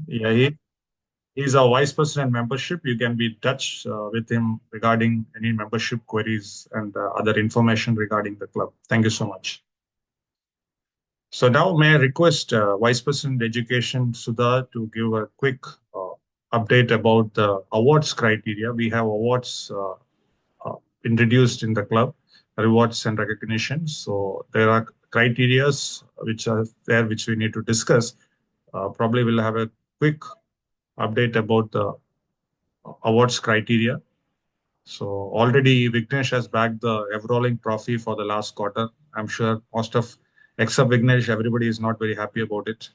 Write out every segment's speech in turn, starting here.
Yeah, he's our vice president membership. You can be in touch with him regarding any membership queries and other information regarding the club. Thank you so much. So now may I request Vice President Education Sudha to give a quick uh, update about the awards criteria. We have awards uh, introduced in the club, rewards and recognitions. So there are criterias which are there which we need to discuss. Probably we'll have a quick update about the awards criteria. So already Vignesh has bagged the Everolling trophy for the last quarter. I'm sure most of, except Vignesh, everybody is not very happy about it.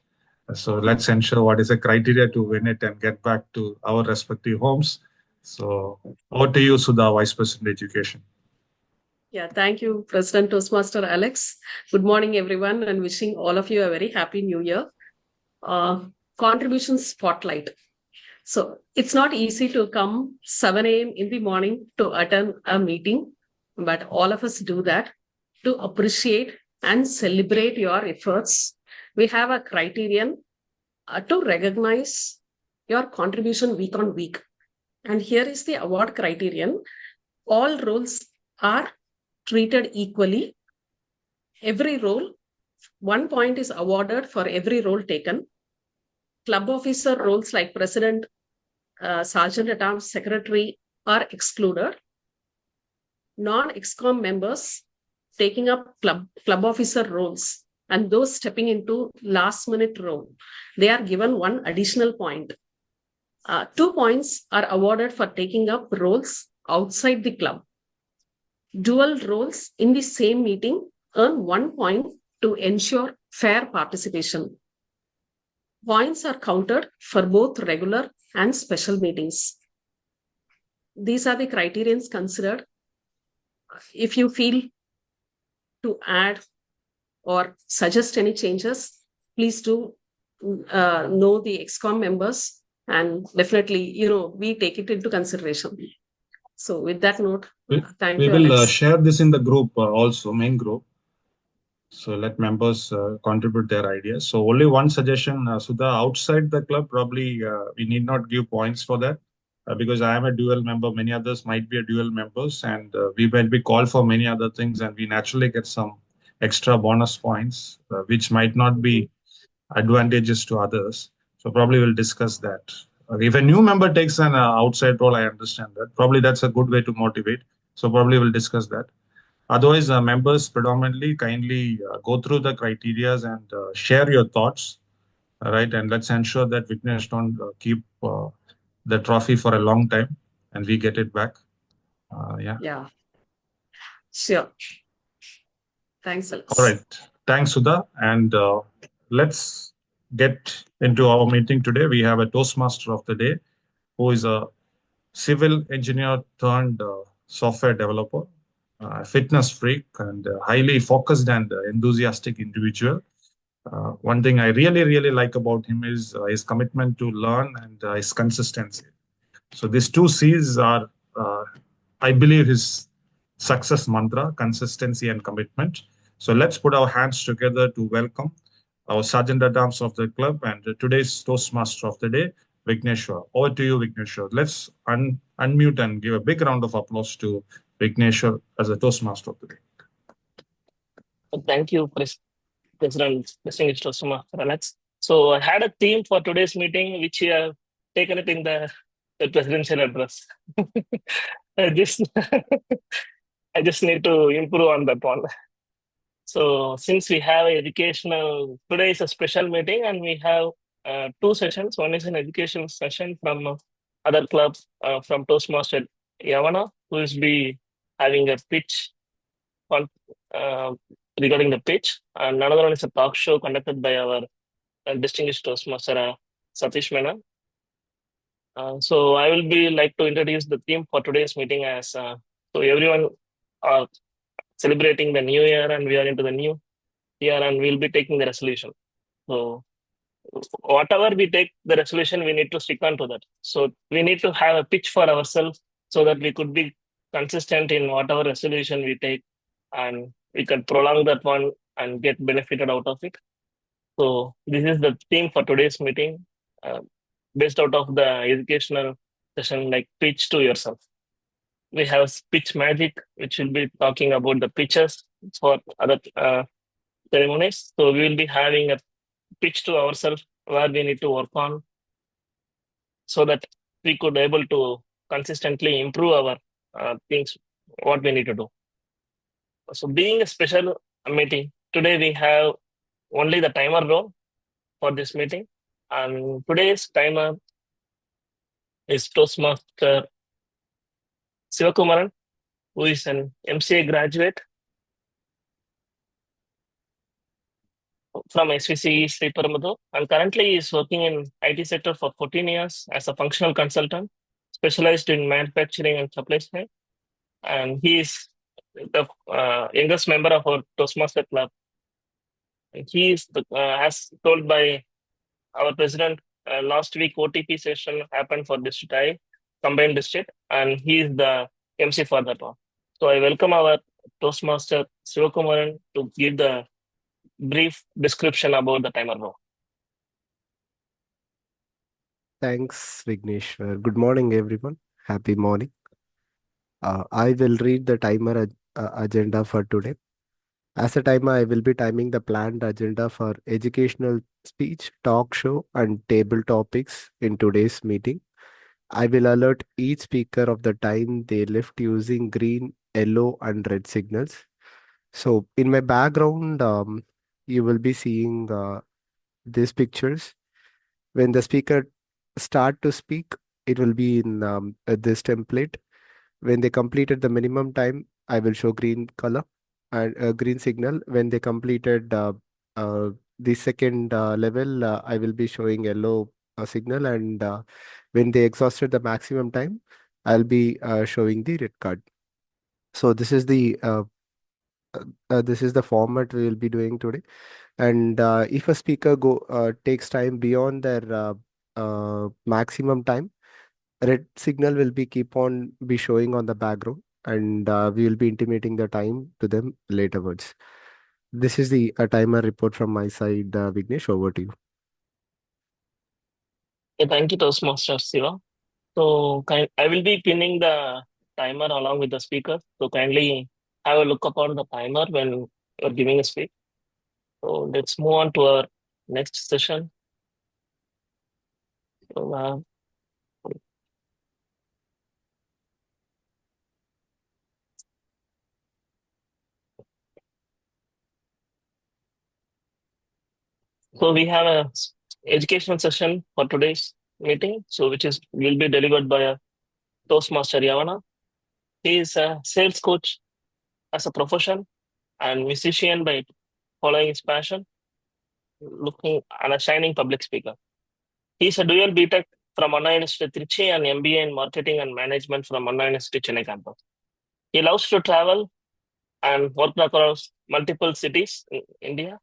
So let's ensure what is the criteria to win it and get back to our respective homes. So over to you, Sudha, Vice President Education. Yeah, thank you, President Toastmaster Alex. Good morning, everyone, and wishing all of you a very happy new year. Contribution spotlight. So it's not easy to come 7 a.m. in the morning to attend a meeting, but all of us do that to appreciate and celebrate your efforts. We have a criterion to recognize your contribution week on week. And here is the award criterion. All roles are treated equally. Every role, 1 point is awarded for every role taken. Club officer roles like president, sergeant at arms, secretary are excluded. Non-EXCOM members taking up club officer roles and those stepping into last minute role, they are given 1 additional point. 2 points are awarded for taking up roles outside the club. Dual roles in the same meeting earn 1 point to ensure fair participation. Points are counted for both regular and special meetings. These are the criterions considered. If you feel to add or suggest any changes, please do know the EXCOM members, and definitely, we take it into consideration. So with that note, thank We you, will Alex. share this in the group also, main group. So let members contribute their ideas. So only one suggestion, Sudha, outside the club, probably we need not give points for that because I am a dual member. Many others might be a dual members, and we might be called for many other things, and we naturally get some extra bonus points, which might not Mhm. be advantageous to others. So probably we'll discuss that. If a new member takes an outside role, I understand that. Probably that's a good way to motivate. So probably we'll discuss that. Otherwise, members predominantly kindly go through the criterias and share your thoughts, right? And let's ensure that Vignesh don't keep the trophy for a long time and we get it back. Yeah. Yeah, sure. Thanks, All Alex. right. Thanks, Sudha. And let's get into our meeting today. We have a Toastmaster of the day who is a civil engineer turned software developer, fitness freak, and highly focused and enthusiastic individual. One thing I really, really like about him is his commitment to learn and his consistency. So these two C's are, I believe, his success mantra: consistency and commitment. So let's put our hands together to welcome our Sergeant at Arms of the club and today's Toastmaster of the day, Vigneshwar. Over to you, Vigneshwar. Let's unmute and give a big round of applause to Vigneshwar as a Toastmaster of the day. Thank you, President, distinguished customer, Alex. So I had a theme for today's meeting, which we have taken it in the presidential address. I just I just need to improve on that one. So since we have educational, today is a special meeting and we have two sessions. One is an educational session from other clubs from Toastmaster Yavana, who will be having a pitch on, uh, regarding the pitch. And another one is a talk show conducted by our distinguished Toastmaster Satish Menon. So I will be like to introduce the theme for today's meeting as so everyone are celebrating the new year and we are into the new year and we'll be taking the resolution. So whatever we take the resolution, we need to stick on to that. So we need to have a pitch for ourselves so that we could be consistent in whatever resolution we take and we can prolong that one and get benefited out of it. So this is the theme for today's meeting. based out of the educational session like pitch to yourself. We have pitch magic, which will be talking about the pitches for other ceremonies. So we will be having a pitch to ourselves where we need to work on so that we could able to consistently improve our things, what we need to do. So being a special meeting, today we have only the timer role for this meeting. And today's timer is Toastmaster Sivakumaran, who is an MCA graduate from SVC Sri Perumbudur, and currently is working in IT sector for 14 years as a functional consultant, specialized in manufacturing and supply chain. And he is the youngest member of our Toastmaster club. And he is, as told by our president, last week OTP session happened for district I, combined district, and he is the MC for that one. So I welcome our Toastmaster Sivakumaran to give the brief description about the timer role. Thanks, Vignesh. Good morning, everyone. Happy morning. I will read the timer agenda for today. As a timer, I will be timing the planned agenda for educational speech, talk show, and table topics in today's meeting. I will alert each speaker of the time they left using green, yellow, and red signals. So in my background, you will be seeing these pictures. When the speaker start to speak, it will be in this template. When they completed the minimum time, I will show green color and green signal. When they completed the second level, I will be showing yellow signal. And when they exhausted the maximum time, I'll be showing the red card. So this is the format we will be doing today. And if a speaker takes time beyond their maximum time, red signal will be keep on be showing on the background, and we will be intimating the time to them laterwards. This is the timer report from my side. Vignesh, over to you. Thank you, Toastmaster Siva. So I will be pinning the timer along with the speaker. So kindly have a look upon the timer when you're giving a speech. So let's move on to our next session. So, so we have a educational session for today's meeting. So which is will be delivered by a Toastmaster Yavana. He is a sales coach as a profession and musician by following his passion, looking and a shining public speaker. He's a dual BTech from Anna University Trichy and MBA in Marketing and Management from Anna University Chennai campus. He loves to travel and work across multiple cities in India.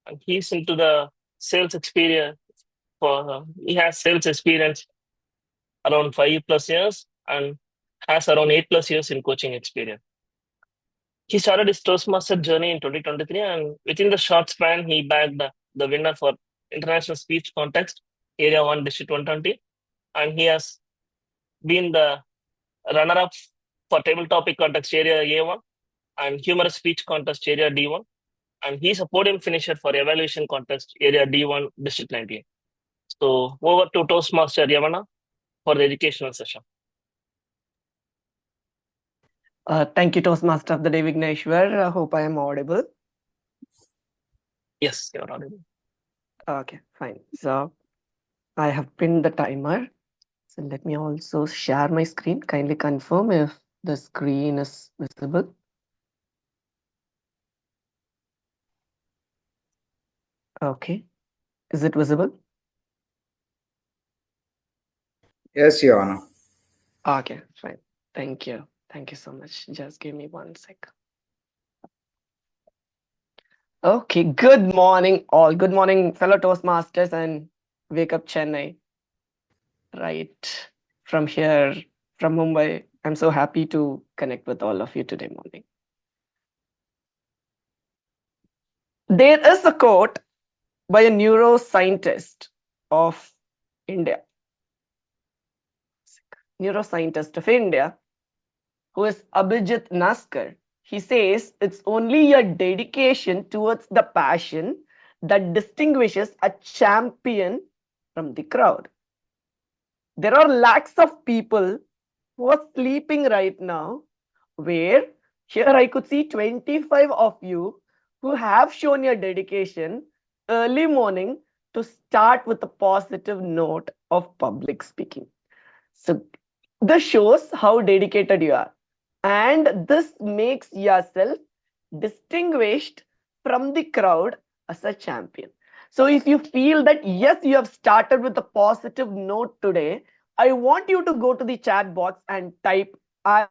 And he's into the sales experience. He has sales experience around 5+ years and has around 8+ years in coaching experience. He started his Toastmaster journey in 2023, and within the short span, he bagged the winner for International Speech Contest, Area 1, District 120, and he has been the runner-up for Table Topic Contest, Area A1, and Humorous Speech Contest, Area D1, and he's a podium finisher for Evaluation Contest, Area D1, District 19. So over to Toastmaster Yavana for the educational session. Thank you, Toastmaster of the day, Vigneshwar. I hope I am audible. Yes, you're audible. Okay, fine. So I have pinned the timer. So let me also share my screen. Kindly confirm if the screen is visible. Okay. Is it visible? Yes, Your Honor. Okay, fine. Thank you. Thank you so much. Just give me 1 sec. Okay, good morning, all. Good morning, fellow Toastmasters and Wake Up Chennai. Right from here, from Mumbai, I'm so happy to connect with all of you today morning. There is a quote by a neuroscientist of India, neuroscientist of India, who is Abhijit Naskar. He says it's only your dedication towards the passion that distinguishes a champion from the crowd. There are lakhs of people who are sleeping right now, where here I could see 25 of you who have shown your dedication early morning to start with a positive note of public speaking. So this shows how dedicated you are, and this makes yourself distinguished from the crowd as a champion. So if you feel that yes, you have started with a positive note today, I want you to go to the chat box and type I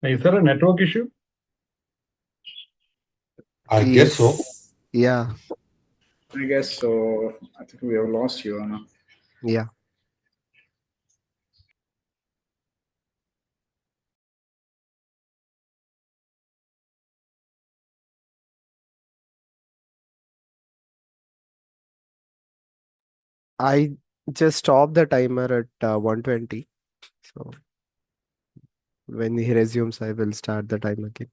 Is there a network issue? I guess so. Yes. Yeah. I guess so. I think we have lost you, Anna. Yeah. I just stopped the timer at 120. So when he resumes, I will start the time again.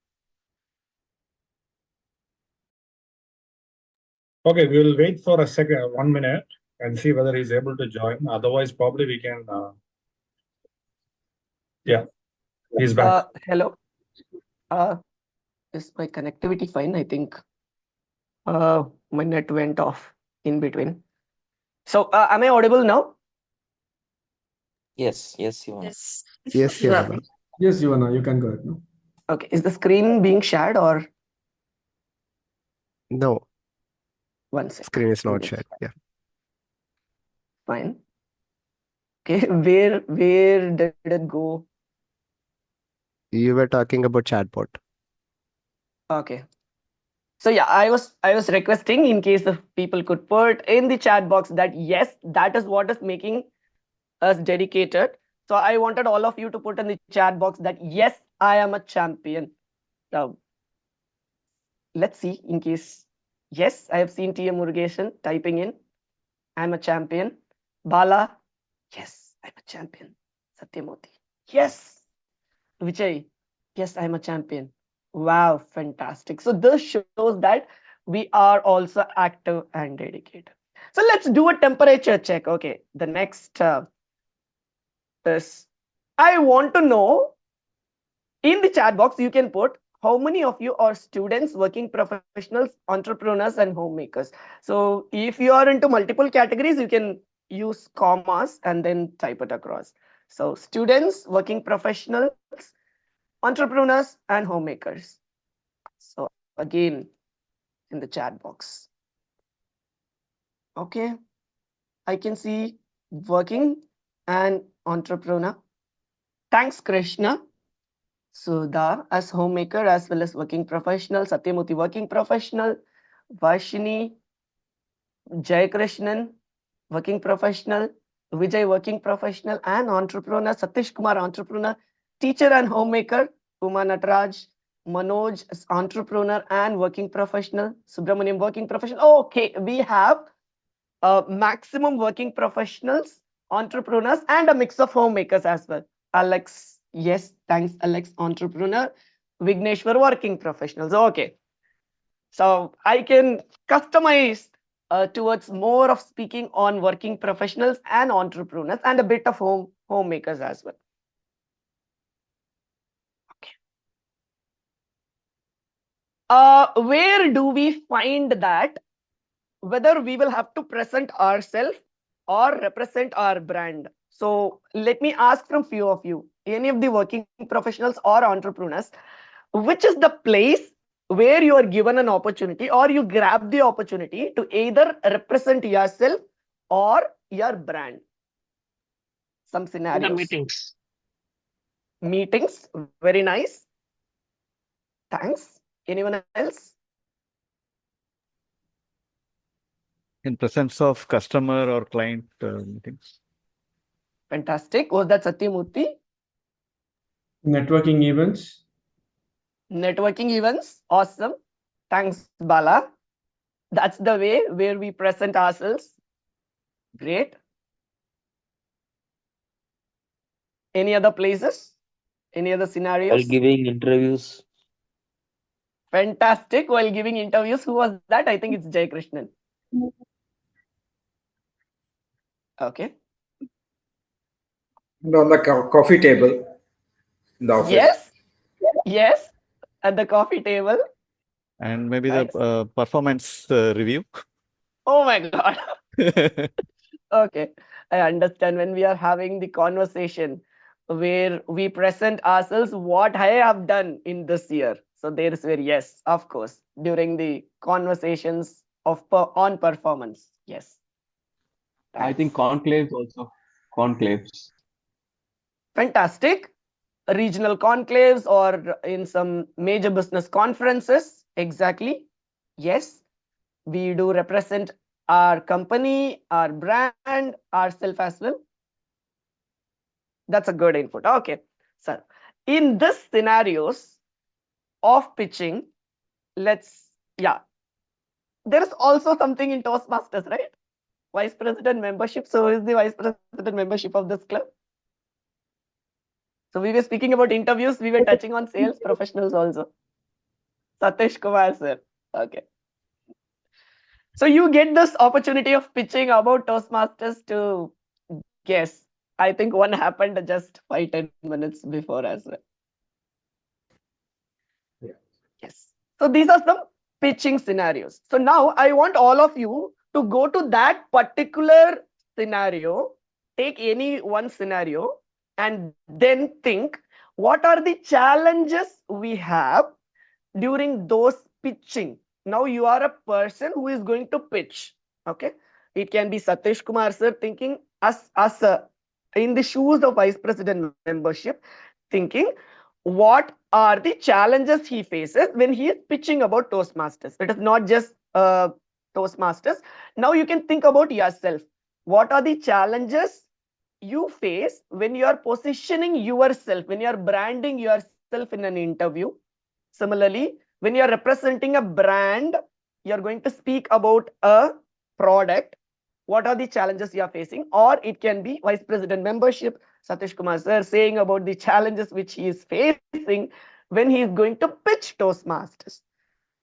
Okay, we will wait for a second, 1 minute, and see whether he's able to join. Otherwise, probably we can. Yeah, he's back. hello. Is my connectivity fine? I think my net went off in between. So am I audible now? Yes, Yavana. Yes. Yes, You are. Yavana. Yes, Yavana, you can go ahead now. Okay, is the screen being shared or No, one second? screen is not shared. Yeah. Fine. Okay, where did it go? You were talking about chatbot. Okay. So yeah, I was requesting in case if people could put in the chat box that yes, that is what is making us dedicated. So I wanted all of you to put in the chat box that yes, I am a champion. Now let's see in case yes, I have seen TM Murugesan typing in I'm a champion. Bala, yes, I'm a champion. Satyamurthy, yes. Vijay, yes, I'm a champion. Wow, fantastic. So this shows that we are also active and dedicated. So let's do a temperature check. Okay, the next is I want to know in the chat box, you can put how many of you are students, working professionals, entrepreneurs, and homemakers. So if you are into multiple categories, you can use commas and then type it across. So students, working professionals, entrepreneurs, and homemakers. So again, in the chat box. Okay, I can see working and entrepreneur. Thanks, Krishna. Sudha as homemaker as well as working professional, Satyamurthy working professional, Vashini, Jay Krishnan working professional, Vijay working professional and entrepreneur, Satish Kumar entrepreneur, teacher and homemaker, Uma Nataraj, Manoj as entrepreneur and working professional, Subramaniam working professional. Okay, we have maximum working professionals, entrepreneurs, and a mix of homemakers as well. Alex, yes, thanks, Alex, entrepreneur. Vigneshwar, working professionals. Okay, so I can customize towards more of speaking on working professionals and entrepreneurs, and a bit of homemakers as well. Okay. Where do we find that whether we will have to present ourselves or represent our brand? So let me ask from few of you, any of the working professionals or entrepreneurs, which is the place where you are given an opportunity or you grab the opportunity to either represent yourself or your brand? Some In the scenarios. meetings. Meetings, very nice. Thanks. Anyone else? In presence of customer or client meetings. Fantastic. Was that Satyamurthy? Networking events. Networking events. Awesome. Thanks, Bala. That's the way where we present ourselves. Great. Any other places? Any other While scenarios? giving interviews. Fantastic. While giving interviews. Who was that? I think it's Jay Krishnan. Okay. And on the coffee table in the office. Yes. Yes. At the coffee table. And maybe Nice. the performance review. Oh my God. Okay. I understand when we are having the conversation where we present ourselves what I have done in this year. So there is where, yes, of course, during the conversations of on performance. Yes. I think conclaves also. Conclaves. Fantastic. Regional conclaves or in some major business conferences. Exactly. Yes. We do represent our company, our brand, ourselves as well. That's a good input. Okay. So in this scenarios of pitching, there is also something in Toastmasters, right? Vice President membership. So who is the Vice President membership of this club? So we were speaking about interviews. We were touching on sales professionals also. Satish Kumar sir. Okay. So you get this opportunity of pitching about Toastmasters to guess. I think one happened just 5-10 minutes before as well. Yeah. Yes. So these are some pitching scenarios. So now I want all of you to go to that particular scenario, take any one scenario, and then think what are the challenges we have during those pitching. Now you are a person who is going to pitch. Okay. It can be Satish Kumar sir thinking us in the shoes of vice president membership, thinking what are the challenges he faces when he is pitching about Toastmasters. It is not just Toastmasters. Now you can think about yourself. What are the challenges you face when you are positioning yourself, when you are branding yourself in an interview? Similarly, when you are representing a brand, you are going to speak about a product. What are the challenges you are facing? Or it can be vice president membership, Satish Kumar sir saying about the challenges which he is facing when he is going to pitch Toastmasters.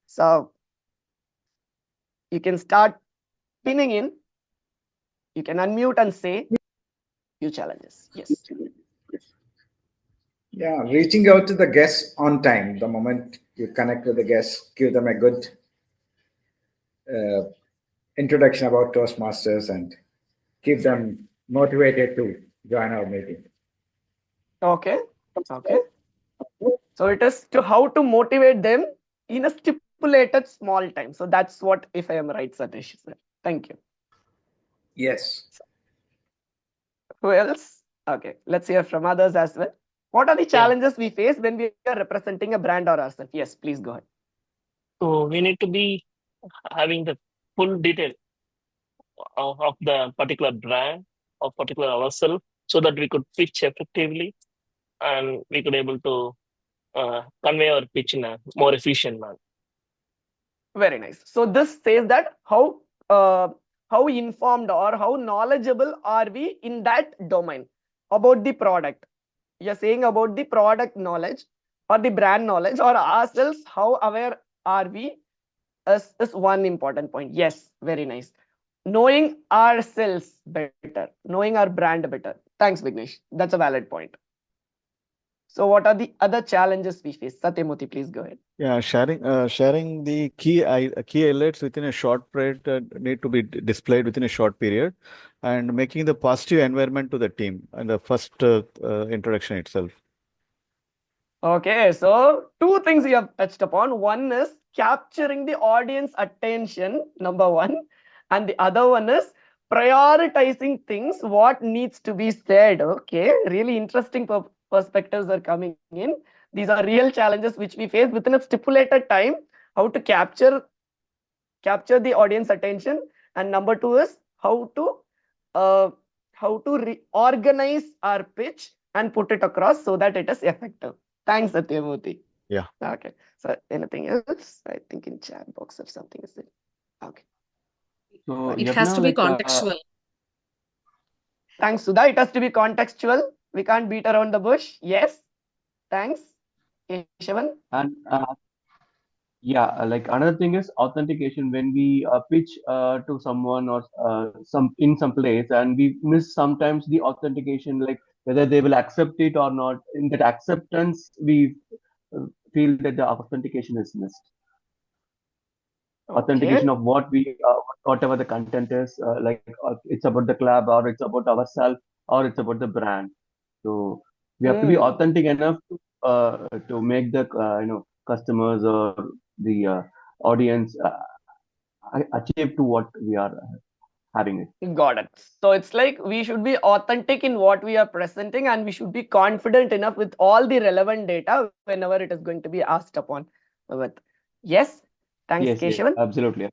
So you can start pinning in. You can unmute and say few challenges. Yes. Yeah, reaching out to the guests on time. The moment you connect with the guests, give them a good introduction about Toastmasters and keep them motivated to join our meeting. Okay. Okay. So it is to how to motivate them in a stipulated small time. So that's what, if I am right, Satish sir. Thank you. Yes. Who else? Okay, let's hear from others as well. What are the challenges we face when we are representing a brand or ourselves? Yes, please go ahead. So we need to be having the full detail of the particular brand or particular ourselves so that we could pitch effectively and we could able to convey our pitch in a more efficient manner. Very nice. So this says that how informed or how knowledgeable are we in that domain about the product. You're saying about the product knowledge or the brand knowledge or ourselves, how aware are we is one important point. Yes, very nice. Knowing ourselves better, knowing our brand better. Thanks, Vignesh. That's a valid point. So what are the other challenges we face? Satyamurthy, please go ahead. Yeah, sharing the key highlights within a short period need to be displayed within a short period, and making the positive environment to the team and the first introduction itself. Okay, so two things you have touched upon. One is capturing the audience attention, number one, and the other one is prioritizing things, what needs to be said. Okay, really interesting perspectives are coming in. These are real challenges which we face within a stipulated time. How to capture the audience attention and number 2 is how to reorganize our pitch and put it across so that it is effective. Thanks, Satyamurthy. Yeah. Okay. So anything else? I think in chat box or something is it? Okay. So It has Yavana, to be like contextual. Thanks, Sudha. It has to be contextual. We can't beat around the bush. Yes. Thanks, Keshavan. and yeah, like another thing is authentication. When we pitch to someone or some place, and we miss sometimes the authentication, like whether they will accept it or not. In that acceptance, we feel that the authentication is missed. Authentication of what we whatever the content is, like it's about the club or it's about ourselves or it's about the brand. So we have to be authentic enough to make the customers or the audience achieve to what we are having it. Got it. So it's like we should be authentic in what we are presenting, and we should be confident enough with all the relevant data whenever it is going to be asked upon with. Yes. Thanks, Yes, Keshavan. absolutely.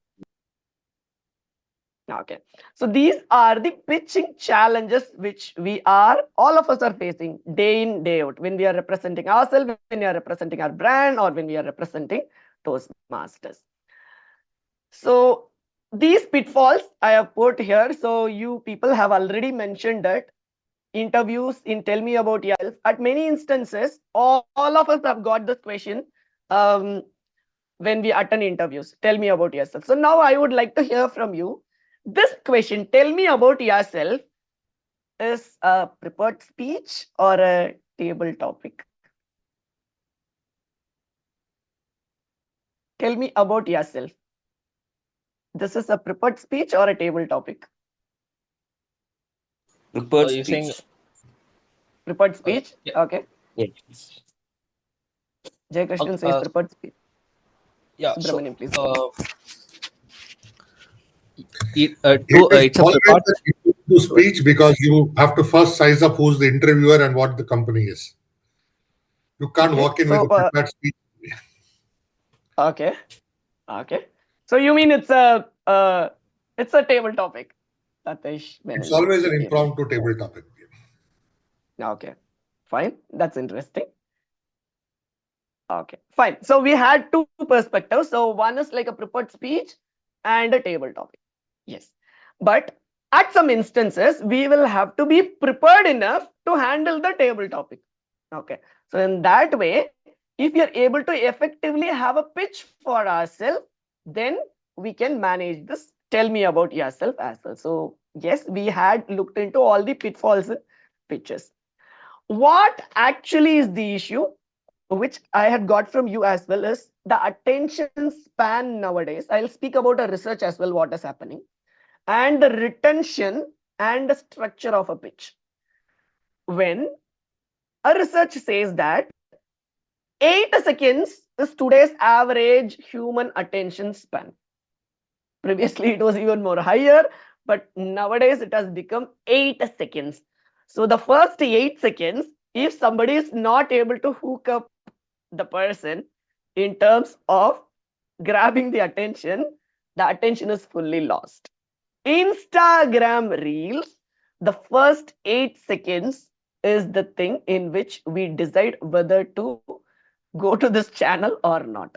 Okay. So these are the pitching challenges which all of us are facing day in, day out, when we are representing ourselves, when we are representing our brand, or when we are representing Toastmasters. So these pitfalls I have put here. So you people have already mentioned that interviews in Tell Me About Yourself. At many instances, all of us have got this question when we attend interviews. Tell me about yourself. So now I would like to hear from you. This question, tell me about yourself, is a prepared speech or a table topic? Tell me about yourself. This is a prepared speech or a table topic? Prepared You're saying speech. Prepared speech? Yeah. Okay. Yes. Jay Krishnan says prepared speech. Yeah. Subramaniam, please. It's a prepared. To speech because you have to first size up who's the interviewer and what the company is. You can't walk in with a prepared speech. Okay. Okay. So you mean it's a table topic? Satish Menon. It's always an impromptu table topic. Okay. Fine. That's interesting. Okay. Fine. So we had two perspectives. So one is like a prepared speech and a table topic. Yes. But at some instances, we will have to be prepared enough to handle the table topic. Okay. So in that way, if you're able to effectively have a pitch for ourselves, then we can manage this. Tell me about yourself as well. So yes, we had looked into all the pitfalls in pitches. What actually is the issue, which I had got from you as well, is the attention span nowadays. I'll speak about a research as well, what is happening, and the retention and the structure of a pitch. When a research says that 8 seconds is today's average human attention span. Previously, it was even more higher, but nowadays it has become 8 seconds. So the first 8 seconds, if somebody is not able to hook up the person in terms of grabbing the attention is fully lost. Instagram Reels, the first 8 seconds is the thing in which we decide whether to go to this channel or not.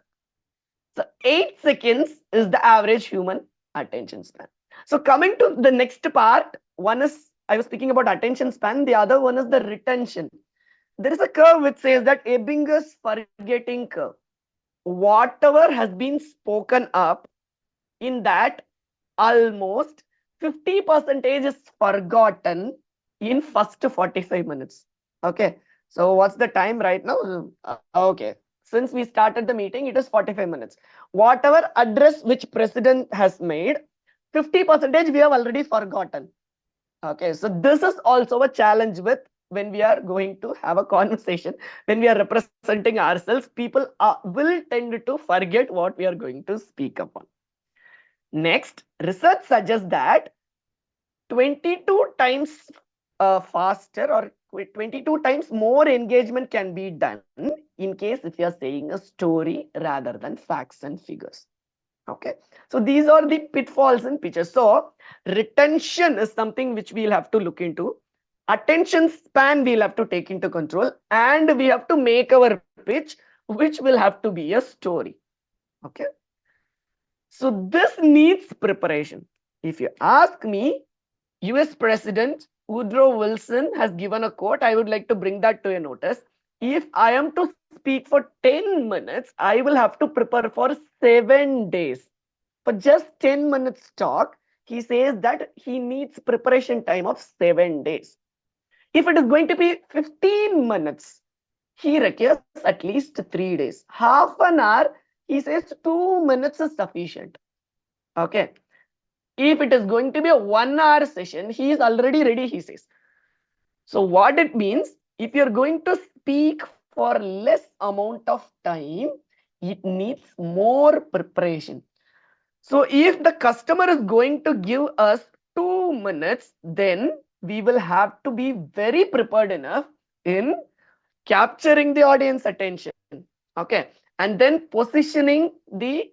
So 8 seconds is the average human attention span. So coming to the next part, one is, I was speaking about attention span, the other one is the retention. There is a curve which says that Ebbinger's forgetting curve. Whatever has been spoken up, in that almost 50% is forgotten in first 45 minutes. Okay. So what's the time right now? Okay. Since we started the meeting, it is 45 minutes. Whatever address which president has made, 50% we have already forgotten. Okay. So this is also a challenge with when we are going to have a conversation, when we are representing ourselves, people will tend to forget what we are going to speak upon. Next, research suggests that 22 times faster or 22 times more engagement can be done in case if you are saying a story rather than facts and figures. Okay, so these are the pitfalls in pitches. So retention is something which we'll have to look into. Attention span we'll have to take into control, and we have to make our pitch, which will have to be a story. Okay, so this needs preparation. If you ask me, US President Woodrow Wilson has given a quote. I would like to bring that to your notice. If I am to speak for 10 minutes, I will have to prepare for 7 days. For just 10 minutes talk, he says that he needs preparation time of 7 days. If it is going to be 15 minutes, he requires at least 3 days. Half an hour, he says 2 minutes is sufficient. Okay. If it is going to be a 1 hour session, he is already ready, he says. So what it means, if you're going to speak for less amount of time, it needs more preparation. So if the customer is going to give us 2 minutes, then we will have to be very prepared enough in capturing the audience attention. Okay. And then positioning the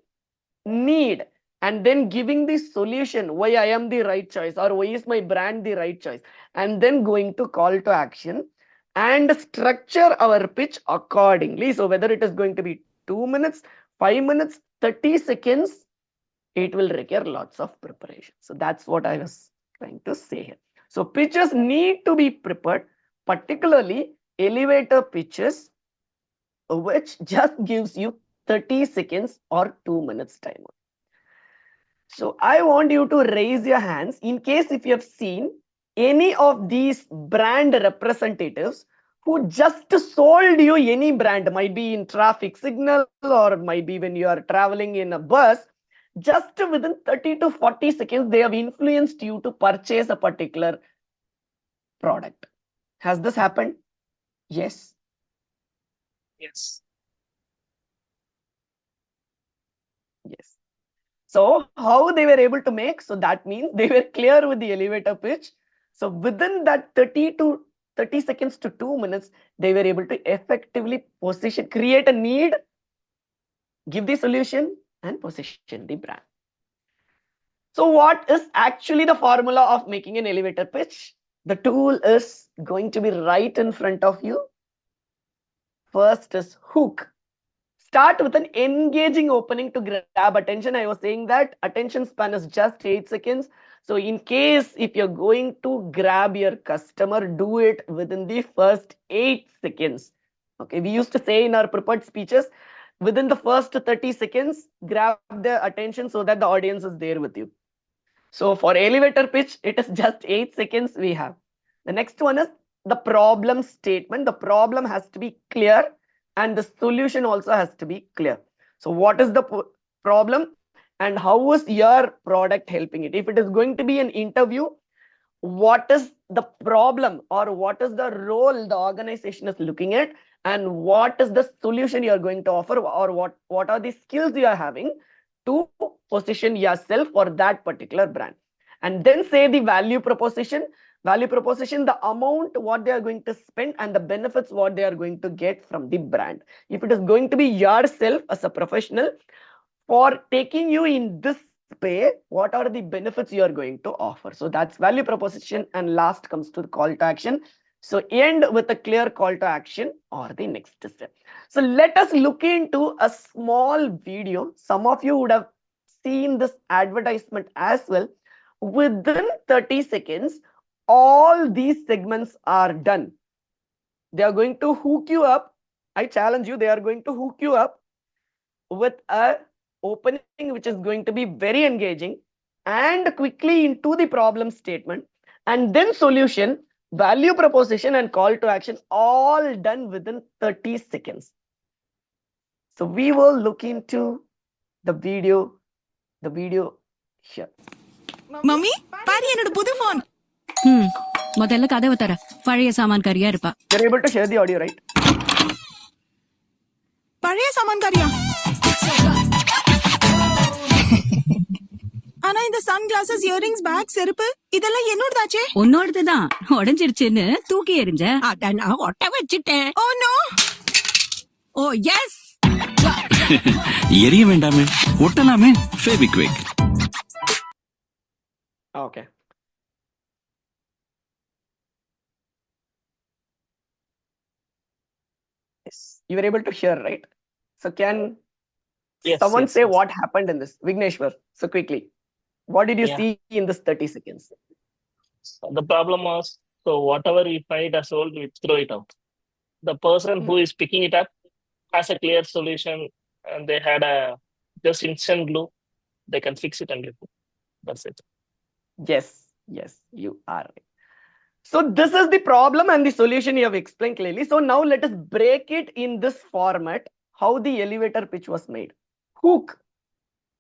need, and then giving the solution, why I am the right choice, or why is my brand the right choice, and then going to call to action and structure our pitch accordingly. So whether it is going to be 2 minutes, 5 minutes, 30 seconds, it will require lots of preparation. So that's what I was trying to say here. So pitches need to be prepared, particularly elevator pitches, which just gives you 30 seconds or 2 minutes time. So I want you to raise your hands in case if you have seen any of these brand representatives who just sold you any brand, might be in traffic signal or might be when you are traveling in a bus. Just within 30 to 40 seconds, they have influenced you to purchase a particular product. Has this happened? Yes. Yes. Yes. So how they were able to make? So that means they were clear with the elevator pitch. So within that 30 seconds to 2 minutes, they were able to effectively position, create a need, give the solution, and position the brand. So what is actually the formula of making an elevator pitch? The tool is going to be right in front of you. First is hook. Start with an engaging opening to grab attention. I was saying that attention span is just 8 seconds. So in case if you're going to grab your customer, do it within the first 8 seconds. Okay, we used to say in our prepared speeches, within the first 30 seconds, grab their attention so that the audience is there with you. So for elevator pitch, it is just 8 seconds we have. The next one is the problem statement. The problem has to be clear and the solution also has to be clear. So what is the problem and how is your product helping it? If it is going to be an interview, what is the problem or what is the role the organization is looking at, and what is the solution you are going to offer, or what are the skills you are having to position yourself for that particular brand. And then say the value proposition, the amount what they are going to spend and the benefits what they are going to get from the brand. If it is going to be yourself as a professional, for taking you in this pay, what are the benefits you are going to offer? So that's value proposition, and last comes to the call to action. So end with a clear call to action or the next step. So let us look into a small video. Some of you would have seen this advertisement as well. Within 30 seconds, all these segments are done. They are going to hook you up. I challenge you, they are going to hook you up with a opening which is going to be very engaging, and quickly into the problem statement, and then solution, value proposition, and call to action, all done within 30 seconds. So we will look into the video here. Mommy, பாரு என்னோட புது phone. முதல்ல கதவை தர, பழைய சாமான்காரியா இருப்பா. You're able to share the audio, right? பழைய சாமான்காரியா? ஆனா இந்த sunglasses, earrings, bag, செருப்பு இதெல்லாம் என்னோடதாச்சே? உன்னோடதுதான். உடைஞ்சிருச்சுன்னு தூக்கி எறிஞ்ச. அட நான் ஒட்ட வச்சிட்டேன். Oh no. Oh yes. எரிய வேண்டாமே, ஒட்டலாமே. Fevikwik. Okay. Yes, you were able to hear, right? So can someone say what happened in this? Vigneshwar, so quickly. What did you see in this 30 seconds? The problem was, so whatever we find as old, we throw it out. The person who is picking it up has a clear solution, and they had a just instant glue. They can fix it and give it. That's it. Yes, you are right. So this is the problem and the solution you have explained clearly. So now let us break it in this format, how the elevator pitch was made. Hook.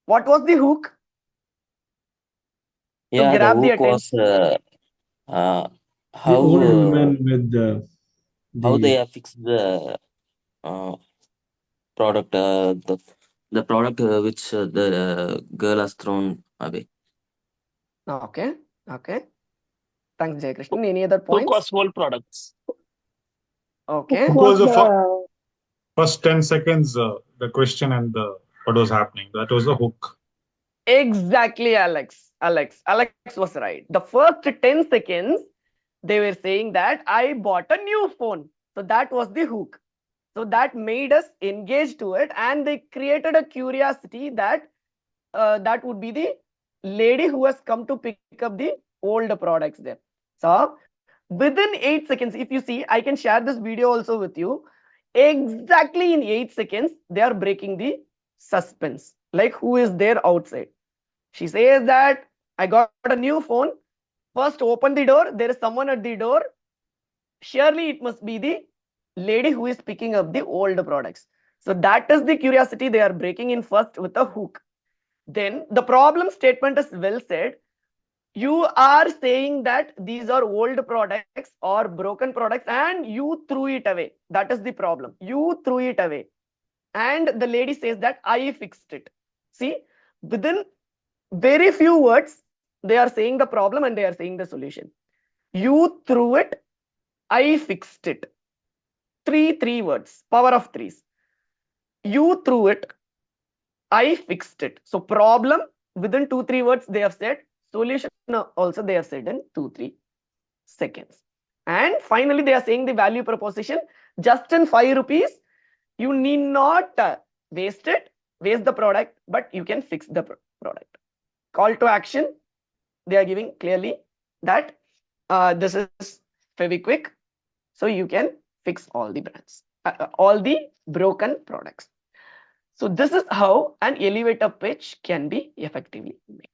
What was the hook? Yeah, to grab the hook was how the old woman with how they have fixed the product, the product which the girl has thrown away. Okay. Thanks, Jay Krishnan. Any other points? Hook was whole products. Okay. It was the first 10 seconds, the question and what was happening. That was the hook. Exactly, Alex was right. The first 10 seconds, they were saying that I bought a new phone. So that was the hook. So that made us engage to it, and they created a curiosity that that would be the lady who has come to pick up the old products there. So within 8 seconds, if you see, I can share this video also with you. Exactly in 8 seconds, they are breaking the suspense. Like, who is there outside? She says that I got a new phone. First, open the door. There is someone at the door. Surely it must be the lady who is picking up the old products. So that is the curiosity they are breaking in first with a hook. Then the problem statement is well said. You are saying that these are old products or broken products and you threw it away. That is the problem. You threw it away. And the lady says that I fixed it. See, within very few words, they are saying the problem and they are saying the solution. You threw it, I fixed it. Three words, power of threes. You threw it, I fixed it. So problem within 2-3 words they have said. Solution also they have said in 2-3 seconds. And finally they are saying the value proposition. Just in 5 rupees, you need not waste the product, but you can fix the product. Call to action, they are giving clearly that this is Fevikwik, so you can fix all the brands, all the broken products. So this is how an elevator pitch can be effectively made.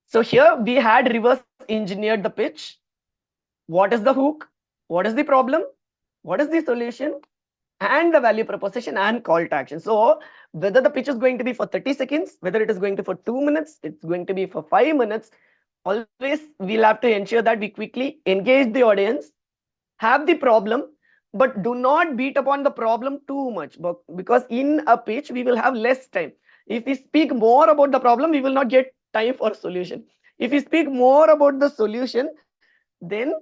So here we had reverse engineered the pitch. What is the hook? What is the problem? What is the solution? And the value proposition and call to action. So whether the pitch is going to be for 30 seconds, whether it is going to be for 2 minutes, it's going to be for 5 minutes, always we'll have to ensure that we quickly engage the audience, have the problem, but do not beat upon the problem too much, because in a pitch we will have less time. If we speak more about the problem, we will not get time for solution. If we speak more about the solution, then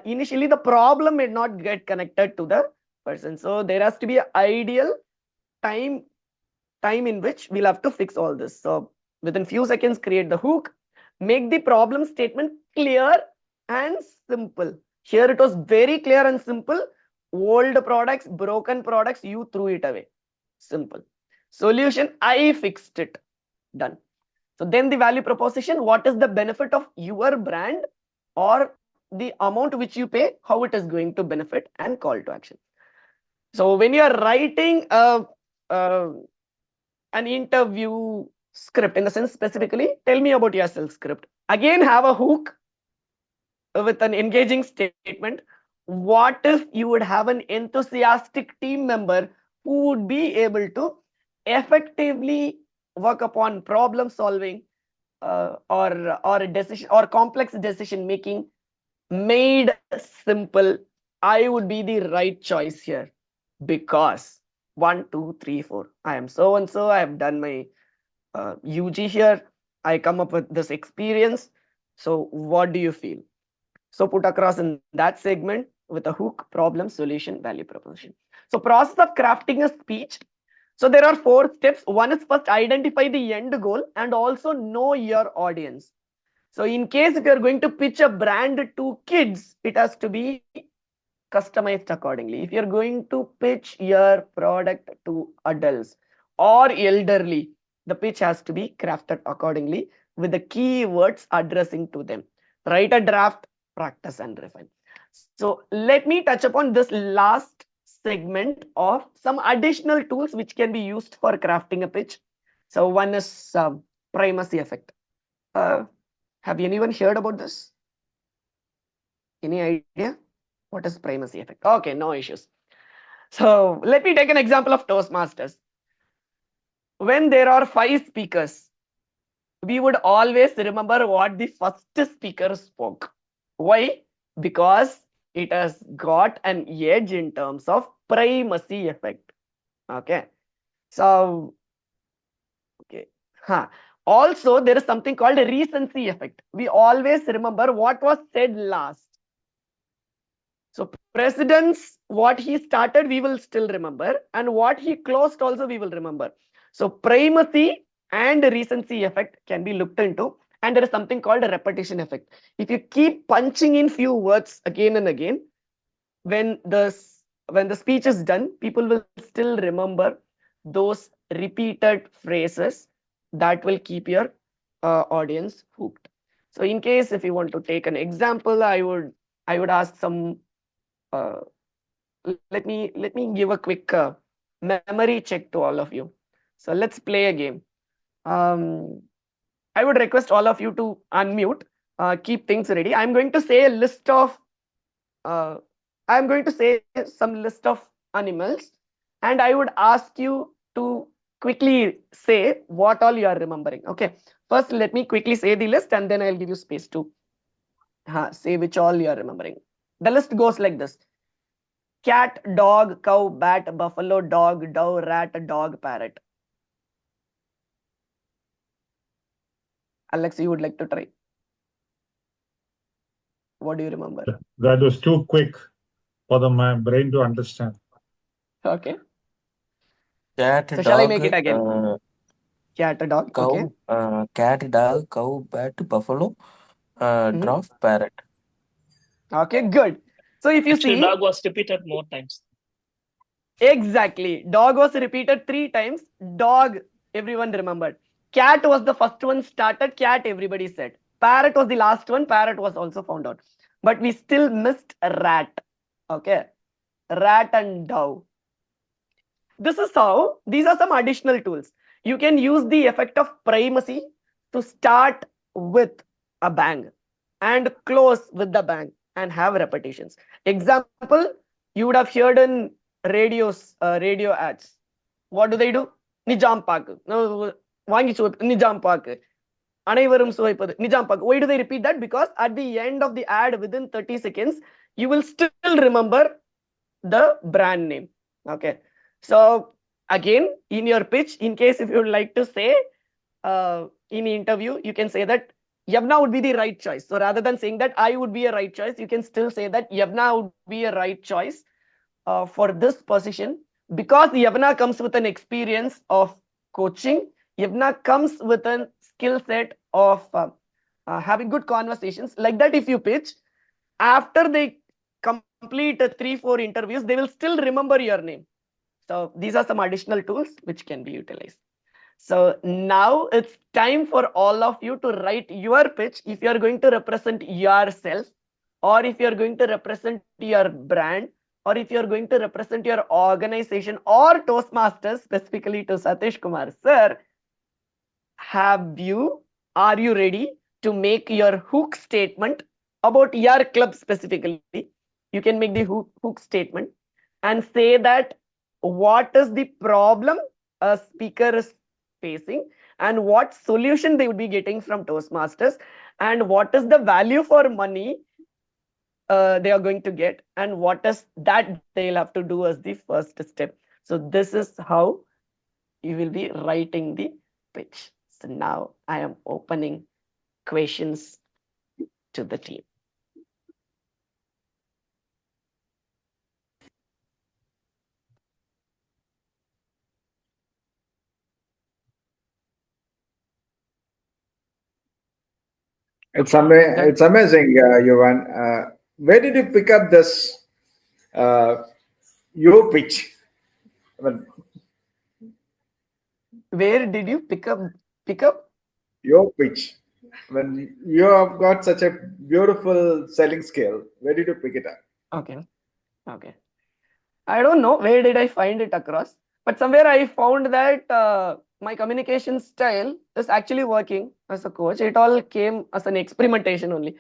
initially the problem may not get connected to the person. So there has to be an ideal time in which we'll have to fix all this. So within few seconds, create the hook, make the problem statement clear and simple. Here it was very clear and simple. Old products, broken products, you threw it away. Simple. Solution, I fixed it. Done. So then the value proposition, what is the benefit of your brand or the amount which you pay, how it is going to benefit, and call to action. So when you are writing an interview script, in the sense specifically, tell me about yourself script. Again, have a hook with an engaging statement. What if you would have an enthusiastic team member who would be able to effectively work upon problem solving or a decision or complex decision making made simple? I would be the right choice here because 1, 2, 3, 4. I am so and so. I have done my UG here. I come up with this experience. So what do you feel? So put across in that segment with a hook, problem, solution, value proposition. So process of crafting a speech. So there are 4 steps. One is first identify the end goal and also know your audience. So in case if you're going to pitch a brand to kids, it has to be customized accordingly. If you're going to pitch your product to adults or elderly, the pitch has to be crafted accordingly with the keywords addressing to them. Write a draft, practice and refine. So let me touch upon this last segment of some additional tools which can be used for crafting a pitch. So one is primacy effect. Have anyone heard about this? Any idea? What is primacy effect? Okay, no issues. So let me take an example of Toastmasters. When there are 5 speakers, we would always remember what the first speaker spoke. Why? Because it has got an edge in terms of primacy effect. Okay. So, okay. Also, there is something called a recency effect. We always remember what was said last. So president's, what he started, we will still remember, and what he closed also we will remember. So primacy and recency effect can be looked into, and there is something called a repetition effect. If you keep punching in few words again and again, when the speech is done, people will still remember those repeated phrases that will keep your audience hooked. So in case if you want to take an example, I would ask some let me give a quick memory check to all of you. So let's play a game. I would request all of you to unmute, keep things ready. I'm going to say a list of I'm going to say some list of animals, and I would ask you to quickly say what all you are remembering. Okay, first let me quickly say the list, and then I'll give you space to say which all you are remembering. The list goes like this: cat, dog, cow, bat, buffalo, dog, dove, rat, dog, parrot. Alex, you would like to try? What do you remember? That was too quick for my brain to understand. Okay. Cat, So dog, shall I make it again? Cat, dog, cow, okay. cat, dog, cow, bat, buffalo, giraffe, parrot. Okay, good. So if you Actually, see, dog was repeated more times. Exactly. Dog was repeated 3 times. Dog, everyone remembered. Cat was the first one started. Cat, everybody said. Parrot was the last one. Parrot was also found out. But we still missed rat. Okay. Rat and dove. This is how, these are some additional tools. You can use the effect of primacy to start with a bang and close with the bang and have repetitions. Example, you would have heard in radio ads. What do? Nijam Pak. No, Nijam Pak. Anaivarum Suvaipadu. Nijam Pak. Why do they repeat that? Because at the end of the ad, within 30 seconds, you will still remember the brand name. Okay. So again, in your pitch, in case if you would like to say in interview, you can say that Yavana would be the right choice. So rather than saying that I would be a right choice, you can still say that Yavana would be a right choice for this position, because Yavana comes with an experience of coaching. Yavana comes with a skill set of having good conversations. Like that, if you pitch, after they complete 3-4 interviews, they will still remember your name. So these are some additional tools which can be utilized. So now it's time for all of you to write your pitch if you are going to represent yourself, or if you are going to represent your brand, or if you are going to represent your organization or Toastmasters, specifically to Satish Kumar sir. Are you ready to make your hook statement about your club specifically? You can make the hook statement and say that what is the problem a speaker is facing and what solution they would be getting from Toastmasters, and what is the value for money they are going to get, and what is that they'll have to do as the first step. So this is how you will be writing the pitch. So now I am opening questions to the team. It's amazing, Yuvan. Where did you pick up this your pitch? I mean, Where did you pick up your pitch? When you have got such a beautiful selling skill, where did you pick it up? Okay. I don't know where did I find it across, but somewhere I found that my communication style is actually working as a coach. It all came as an experimentation only.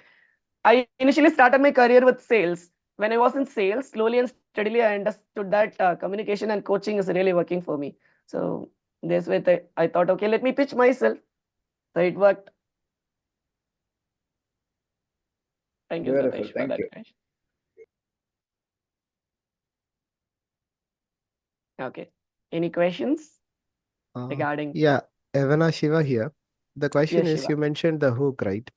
I initially started my career with sales. When I was in sales, slowly and steadily, I understood that communication and coaching is really working for me. So this way, I thought, okay, let me pitch myself. So it worked. Thank you, Beautiful. Satish, for Thank that you. question. Okay. Any questions regarding? Yeah, Yavana Shiva here. The question Yes, is, Shiva. you mentioned the hook, right?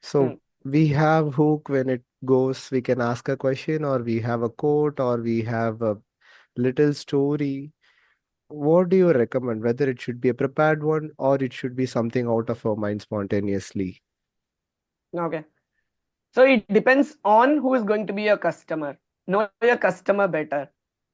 So we have hook when it goes, we can ask a question, or we have a quote, or we have a little story. What do you recommend? Whether it should be a prepared one or it should be something out of our mind spontaneously? Okay. So it depends on who is going to be your customer. Know your customer better.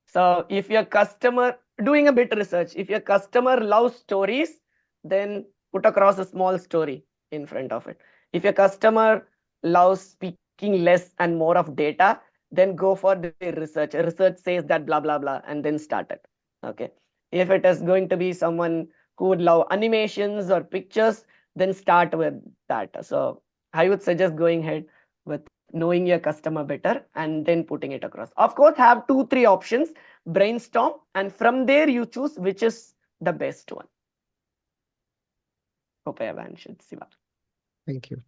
So if your customer doing a bit research, if your customer loves stories, then put across a small story in front of it. If your customer loves speaking less and more of data, then go for the research. Research says that blah blah blah, and then start it. Okay. If it is going to be someone who would love animations or pictures, then start with that. So I would suggest going ahead with knowing your customer better and then putting it across. Of course, have 2-3 options, brainstorm, and from there you choose which is the best one. Hope I have answered, Siva. Thank you.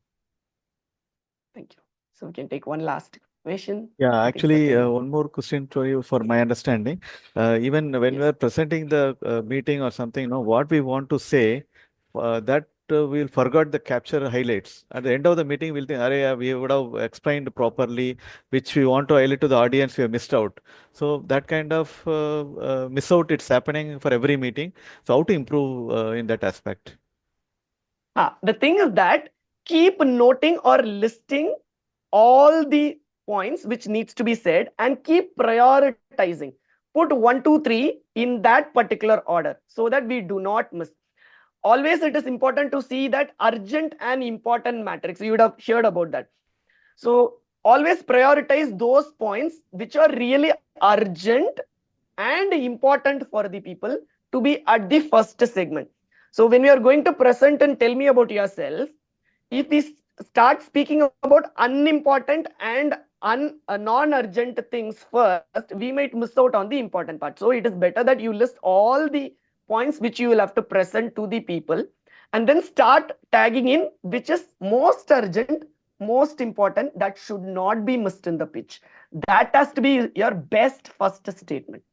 Thank you. So we can take one last question. Yeah, I think for actually, 10. one more question to you for my understanding. Even when we are presenting the meeting or something, what we want to say, that we'll forget the capture highlights. At the end of the meeting, we'll think, Arey, we would have explained properly, which we want to highlight to the audience, we have missed out. So that kind of miss out, it's happening for every meeting. So how to improve in that aspect? The thing is that keep noting or listing all the points which needs to be said and keep prioritizing. Put 1, 2, 3 in that particular order so that we do not miss. Always it is important to see that urgent and important matrix. You would have heard about that. So always prioritize those points which are really urgent and important for the people to be at the first segment. So when we are going to present and tell me about yourself, if we start speaking about unimportant and non-urgent things first, we might miss out on the important part. So it is better that you list all the points which you will have to present to the people and then start tagging in which is most urgent, most important, that should not be missed in the pitch. That has to be your best first statement.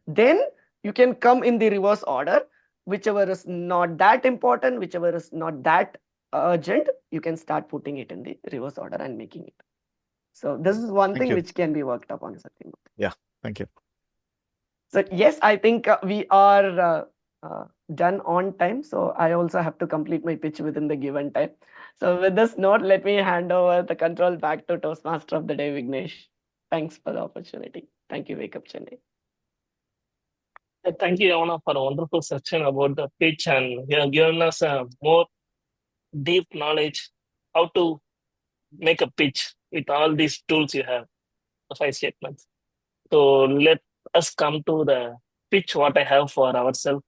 Then you can come in the reverse order. Whichever is not that important, whichever is not that urgent, you can start putting it in the reverse order and making it. So this is one thing which can be worked upon. Yeah, thank you. So yes, I think we are done on time. So I also have to complete my pitch within the given time. So with this note, let me hand over the control back to Toastmaster of the Day, Vignesh. Thanks for the opportunity. Thank you, Wake Up Chennai. Thank you, Yavana, for a wonderful section about the pitch, and you have given us a more deep knowledge how to make a pitch with all these tools you have, the 5 statements. So let us come to the pitch what I have for ourselves,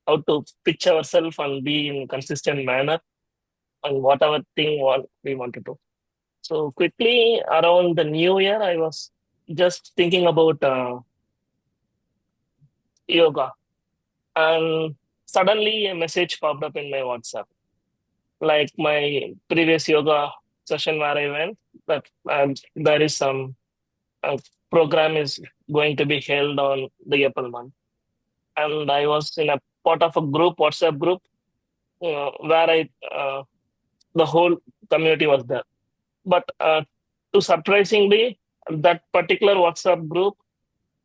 how to pitch ourselves and be in consistent manner on whatever thing what we want to do. So quickly around the new year, I was just thinking about yoga, and suddenly a message popped up in my WhatsApp, like my previous yoga session where I went, that there is some program is going to be held on the April month. And I was in a part of a group, WhatsApp group, where the whole community was there. But to surprisingly, that particular WhatsApp group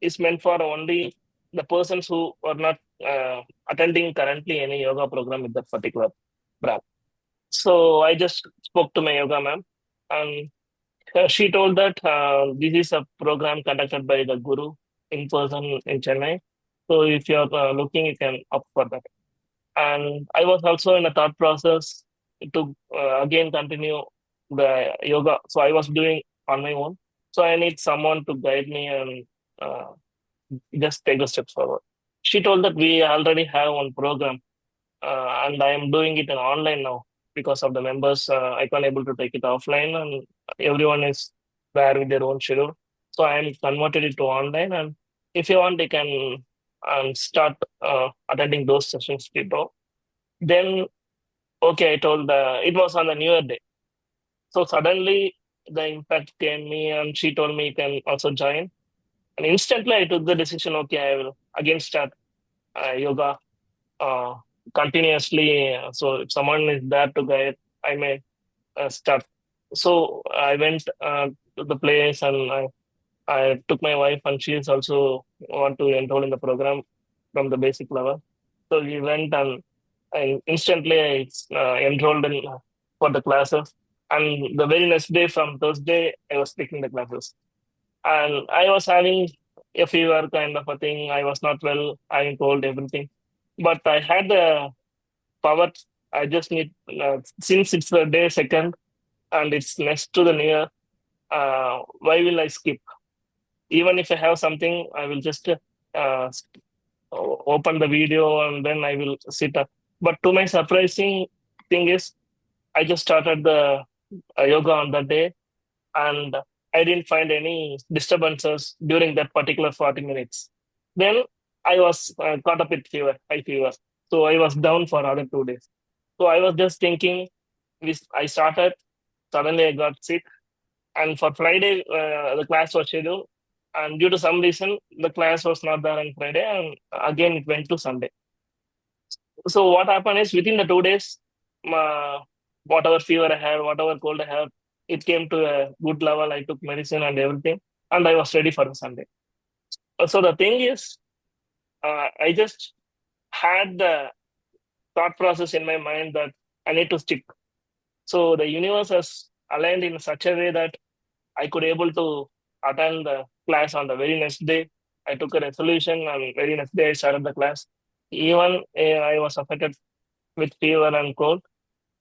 is meant for only the persons who are not attending currently any yoga program with that particular brand. So I just spoke to my yoga ma'am, and she told that this is a program conducted by the Guru in person in Chennai. So if you're looking, you can opt for that. And I was also in a thought process to again continue the yoga. So I was doing on my own. So I need someone to guide me and uh, just take the steps forward. She told that we already have one program, and I am doing it in online now because of the members. I can't able to take it offline, and everyone is there with their own schedule. So I am converted it to online, and if you want, you can start attending those sessions, people. Then, okay, I told it was on the New Year day. So suddenly the impact came me, and she told me you can also join. And instantly I took the decision, okay, I will again start yoga uh, continuously. So if someone is there to guide, I may start. So I went to the place, and I took my wife, and she is also want to enroll in the program from the basic level. So we went, and I instantly I enrolled in for the classes. And the very next day, from Thursday, I was taking the classes. And I was having a fever kind of a thing. I was not well. I told everything, but I had the power. I just need since it's the day second and it's next to the New Year. Why will I skip? Even if I have something, I will just open the video and then I will sit up. But to my surprising thing is, I just started the yoga on that day, and I didn't find any disturbances during that particular 40 minutes. Then I was caught up with fever, high fever. So I was down for another 2 days. So I was just thinking, I started, suddenly I got sick. And for Friday, the class was scheduled. And due to some reason, the class was not there on Friday. And again, it went to Sunday. So what happened is within the 2 days, whatever fever I had, whatever cold I had, it came to a good level. I took medicine and everything, and I was ready for the Sunday. So the thing is, I just had the thought process in my mind that I need to stick. So the universe has aligned in such a way that I could able to attend the class on the very next day. I took a resolution, and very next day I started the class. Even I was affected with fever and cold.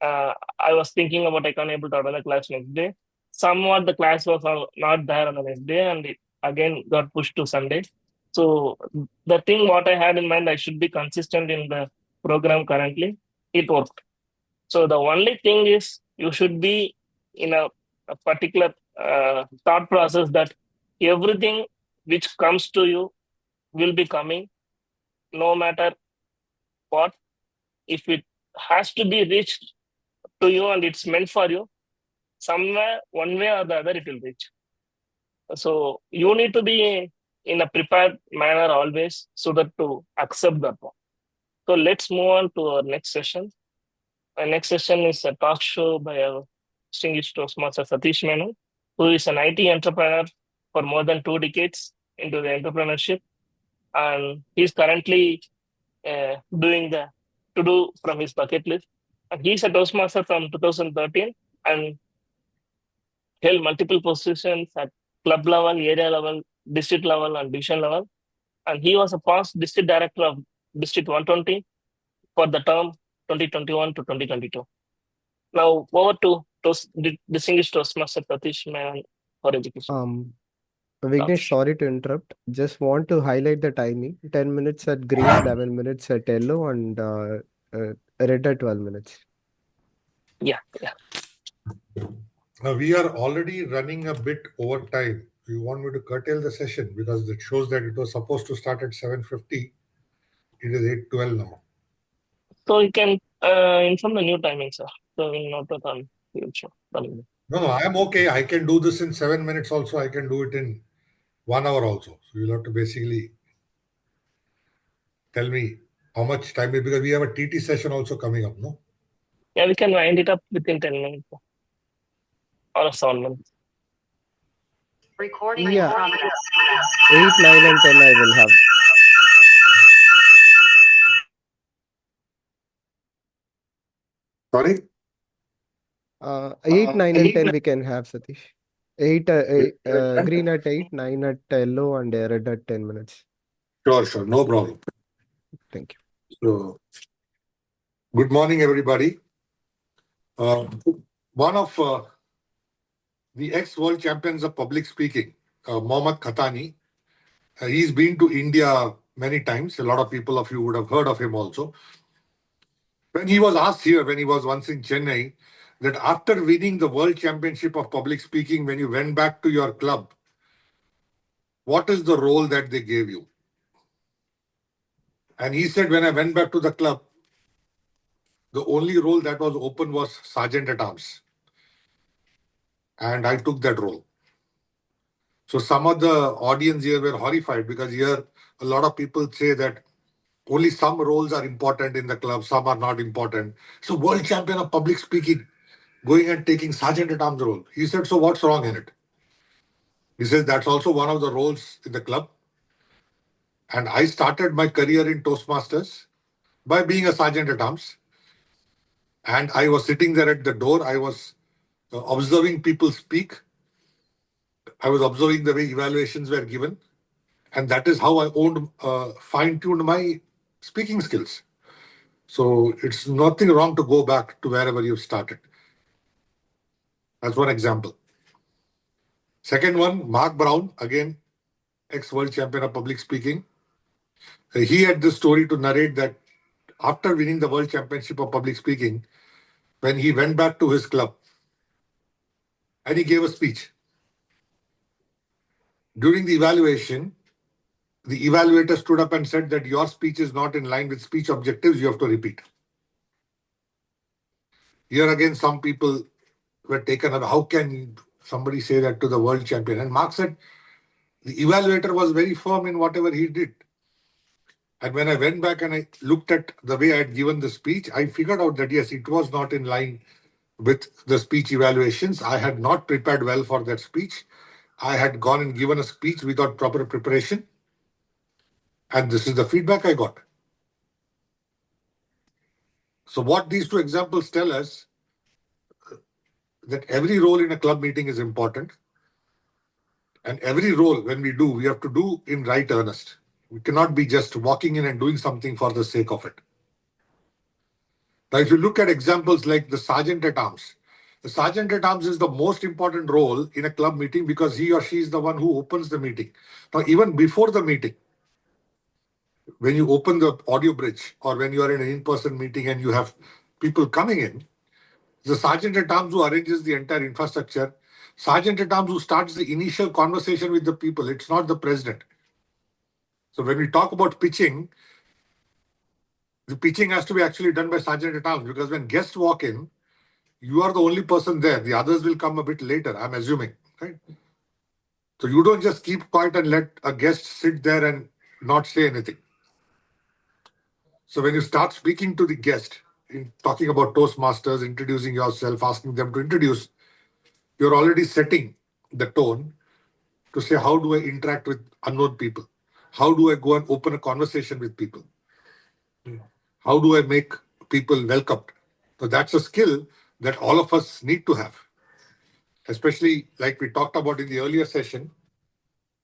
I was thinking about I can't able to attend the class next day. Somewhat the class was not there on the next day, and it again got pushed to Sunday. So the thing what I had in mind, I should be consistent in the program currently. It worked. So the only thing is you should be in a particular thought process that everything which comes to you will be coming no matter what. If it has to be reached to you and it's meant for you, somewhere, one way or the other, it will reach. So you need to be in a prepared manner always so that to accept that one. So let's move on to our next session. Our next session is a talk show by our distinguished Toastmaster Satish Menon, who is an IT entrepreneur for more than 2 decades into the entrepreneurship. And he's currently doing the to-do from his bucket list. And he's a Toastmaster from 2013 and held multiple positions at club level, area level, district level, and division level. And he was a past district director of District 120 for the term 2021 to 2022. Now, over to distinguished Toastmaster Satish Menon for education. Vignesh, sorry to interrupt. Just want to highlight the timing. 10 minutes at green, 11 minutes at yellow, and red at 12 minutes. Yeah. We are already running a bit over time. You want me to curtail the session because it shows that it was supposed to start at 7:50. It is 8:12 now. So you can inform the new timing, sir. So we'll note that on future. No, I am okay. I can do this in 7 minutes also. I can do it in 1 hour also. So you'll have to basically tell me how much time is because we have a TT session also coming up, no? Yeah, we can wind it up within 10 minutes or 7 minutes. Recording Yeah. in progress. 8, 9, and 10 I will have. Sorry? 8, 9, and 10 we can have, Satish. 8, green at 8, 9 at yellow, and red at 10 minutes. Sure, no problem. Thank you. So, good morning, everybody. One of the ex-world champions of public speaking, Mohammad Khatani, he's been to India many times. A lot of people of you would have heard of him also. When he was asked here, when he was once in Chennai, that after winning the World Championship of Public Speaking, when you went back to your club, what is the role that they gave you? And he said, when I went back to the club, the only role that was open was Sergeant at Arms. And I took that role. So some of the audience here were horrified because here a lot of people say that only some roles are important in the club, some are not important. So world champion of public speaking, going and taking Sergeant at Arms role. He said, so what's wrong in it? He says, that's also one of the roles in the club. And I started my career in Toastmasters by being a Sergeant at Arms. And I was sitting there at the door. I was observing people speak. I was observing the way evaluations were given. And that is how I fine-tuned my speaking skills. So it's nothing wrong to go back to wherever you started. That's one example. Second one, Mark Brown, again, ex-world champion of public speaking. He had this story to narrate that after winning the World Championship of Public Speaking, when he went back to his club and he gave a speech. During the evaluation, the evaluator stood up and said that your speech is not in line with speech objectives, you have to repeat. Here again, some people were taken up. How can somebody say that to the world champion? And Mark said, the evaluator was very firm in whatever he did. And when I went back and I looked at the way I had given the speech, I figured out that yes, it was not in line with the speech evaluations. I had not prepared well for that speech. I had gone and given a speech without proper preparation. And this is the feedback I got. So what these two examples tell us, that every role in a club meeting is important. And every role, when we do, we have to do in right earnest. We cannot be just walking in and doing something for the sake of it. Now, if you look at examples like the Sergeant at Arms, the Sergeant at Arms is the most important role in a club meeting because he or she is the one who opens the meeting. Now, even before the meeting, when you open the audio bridge or when you are in an in-person meeting and you have people coming in, the Sergeant at Arms who arranges the entire infrastructure, Sergeant at Arms who starts the initial conversation with the people. It's not the president. So when we talk about pitching, the pitching has to be actually done by Sergeant at Arms because when guests walk in, you are the only person there. The others will come a bit later, I'm assuming, right? So you don't just keep quiet and let a guest sit there and not say anything. So when you start speaking to the guest, in talking about Toastmasters, introducing yourself, asking them to introduce, you're already setting the tone to say, how do I interact with unknown people? How do I go and open a conversation with people? How do I make people welcomed? So that's a skill that all of us need to have. Especially like we talked about in the earlier session,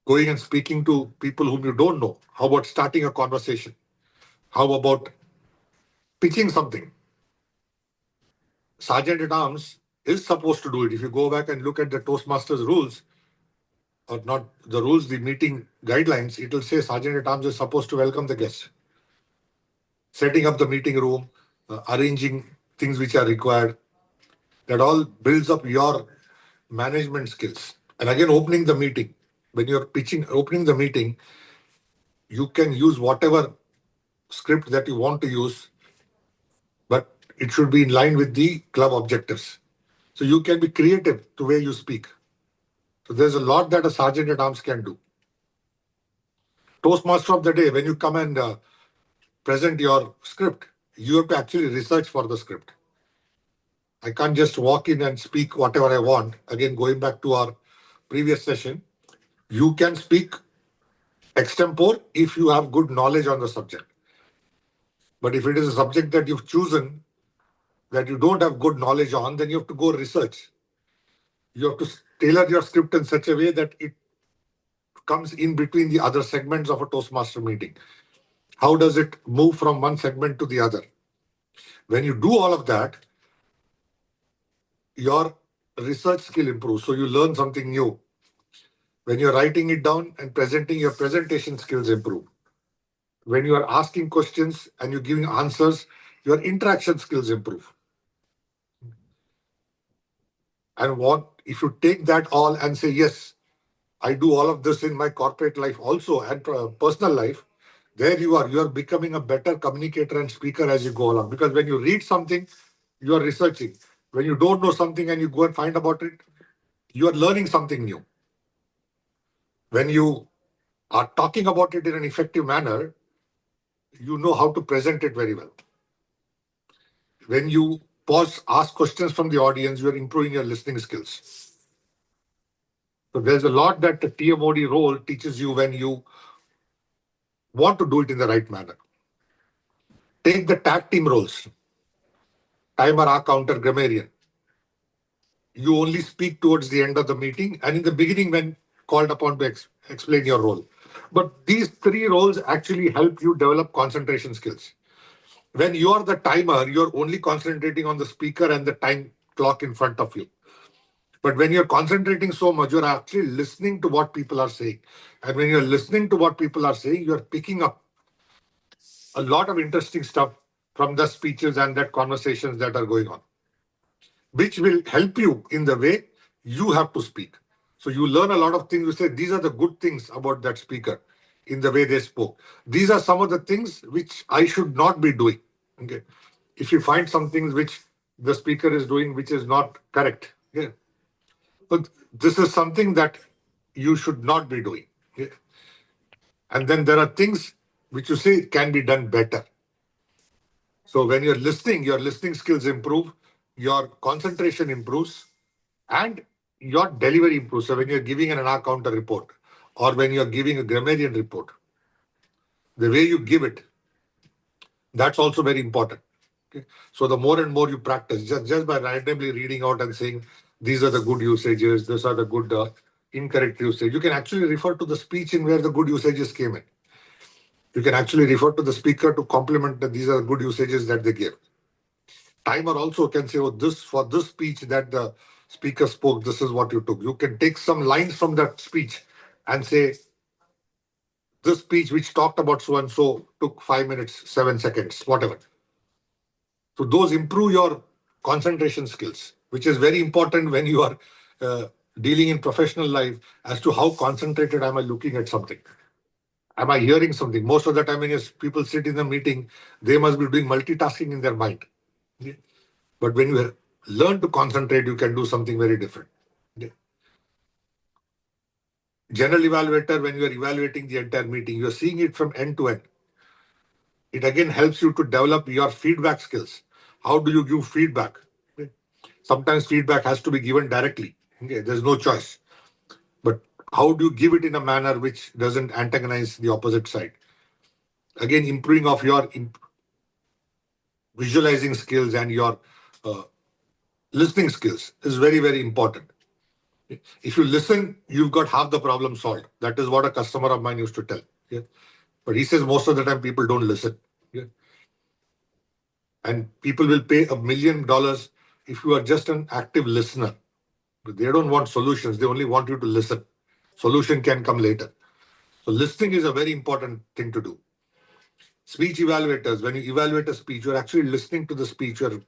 going and speaking to people whom you don't know. How about starting a conversation? How about pitching something? Sergeant at Arms is supposed to do it. If you go back and look at the Toastmasters rules, or not the rules, the meeting guidelines, it will say Sergeant at Arms is supposed to welcome the guests. Setting up the meeting room, arranging things which are required. That all builds up your management skills. And again, opening the meeting. When you're pitching, opening the meeting, you can use whatever script that you want to use, but it should be in line with the club objectives. So you can be creative the way you speak. So there's a lot that a Sergeant at Arms can do. Toastmaster of the day, when you come and present your script, you have to actually research for the script. I can't just walk in and speak whatever I want. Again, going back to our previous session, you can speak extempore if you have good knowledge on the subject. But if it is a subject that you've chosen that you don't have good knowledge on, then you have to go research. You have to tailor your script in such a way that it comes in between the other segments of a Toastmaster meeting. How does it move from one segment to the other? When you do all of that, your research skill improves. So you learn something new. When you're writing it down and presenting, your presentation skills improve. When you are asking questions and you're giving answers, your interaction skills improve. And what if you take that all and say, yes, I do all of this in my corporate life also and personal life, there you are becoming a better communicator and speaker as you go along. Because when you read something, you are researching. When you don't know something and you go and find about it, you are learning something new. When you are talking about it in an effective manner, you know how to present it very well. When you pause, ask questions from the audience, you are improving your listening skills. So there's a lot that the TMOD role teaches you when you want to do it in the right manner. Take the tag team roles. Timer, R counter, grammarian. You only speak towards the end of the meeting and in the beginning when called upon to explain your role. But these three roles actually help you develop concentration skills. When you are the timer, you're only concentrating on the speaker and the time clock in front of you. But when you're concentrating so much, you're actually listening to what people are saying. And when you're listening to what people are saying, you're picking up a lot of interesting stuff from the speeches and that conversations that are going on, which will help you in the way you have to speak. So you learn a lot of things. You say, these are the good things about that speaker in the way they spoke. These are some of the things which I should not be doing. Okay. If you find some things which the speaker is doing, which is not correct. Okay. But this is something that you should not be doing. Okay. And then there are things which you say can be done better. So when you're listening, your listening skills improve, your concentration improves, and your delivery improves. So when you're giving an counter report or when you're giving a grammarian report, the way you give it, that's also very important. Okay? So the more and more you practice, just by randomly reading out and saying, these are the good usages, these are the good incorrect usage, you can actually refer to the speech in where the good usages came in. You can actually refer to the speaker to compliment that these are good usages that they gave. Timer also can say, oh, this for this speech that the speaker spoke, this is what you took. You can take some lines from that speech and say, this speech which talked about so and so took 5 minutes, 7 seconds, whatever. So those improve your concentration skills, which is very important when you are dealing in professional life as to how concentrated am I looking at something. Am I hearing something? Most of the time when people sit in a meeting, they must be doing multitasking in their mind. Okay? But when you learn to concentrate, you can do something very different. Okay? General evaluator, when you are evaluating the entire meeting, you are seeing it from end to end. It again helps you to develop your feedback skills. How do you give feedback? Okay? Sometimes feedback has to be given directly. Okay? There's no choice. But how do you give it in a manner which doesn't antagonize the opposite side? Again, improving of your visualizing skills and your listening skills is very, very important. If you listen, you've got half the problem solved. That is what a customer of mine used to tell. Yeah? But he says most of the time people don't listen. Yeah? And people will pay $1 million if you are just an active listener. But they don't want solutions. They only want you to listen. Solution can come later. So listening is a very important thing to do. Speech evaluators, when you evaluate a speech, you're actually listening to the speech. You're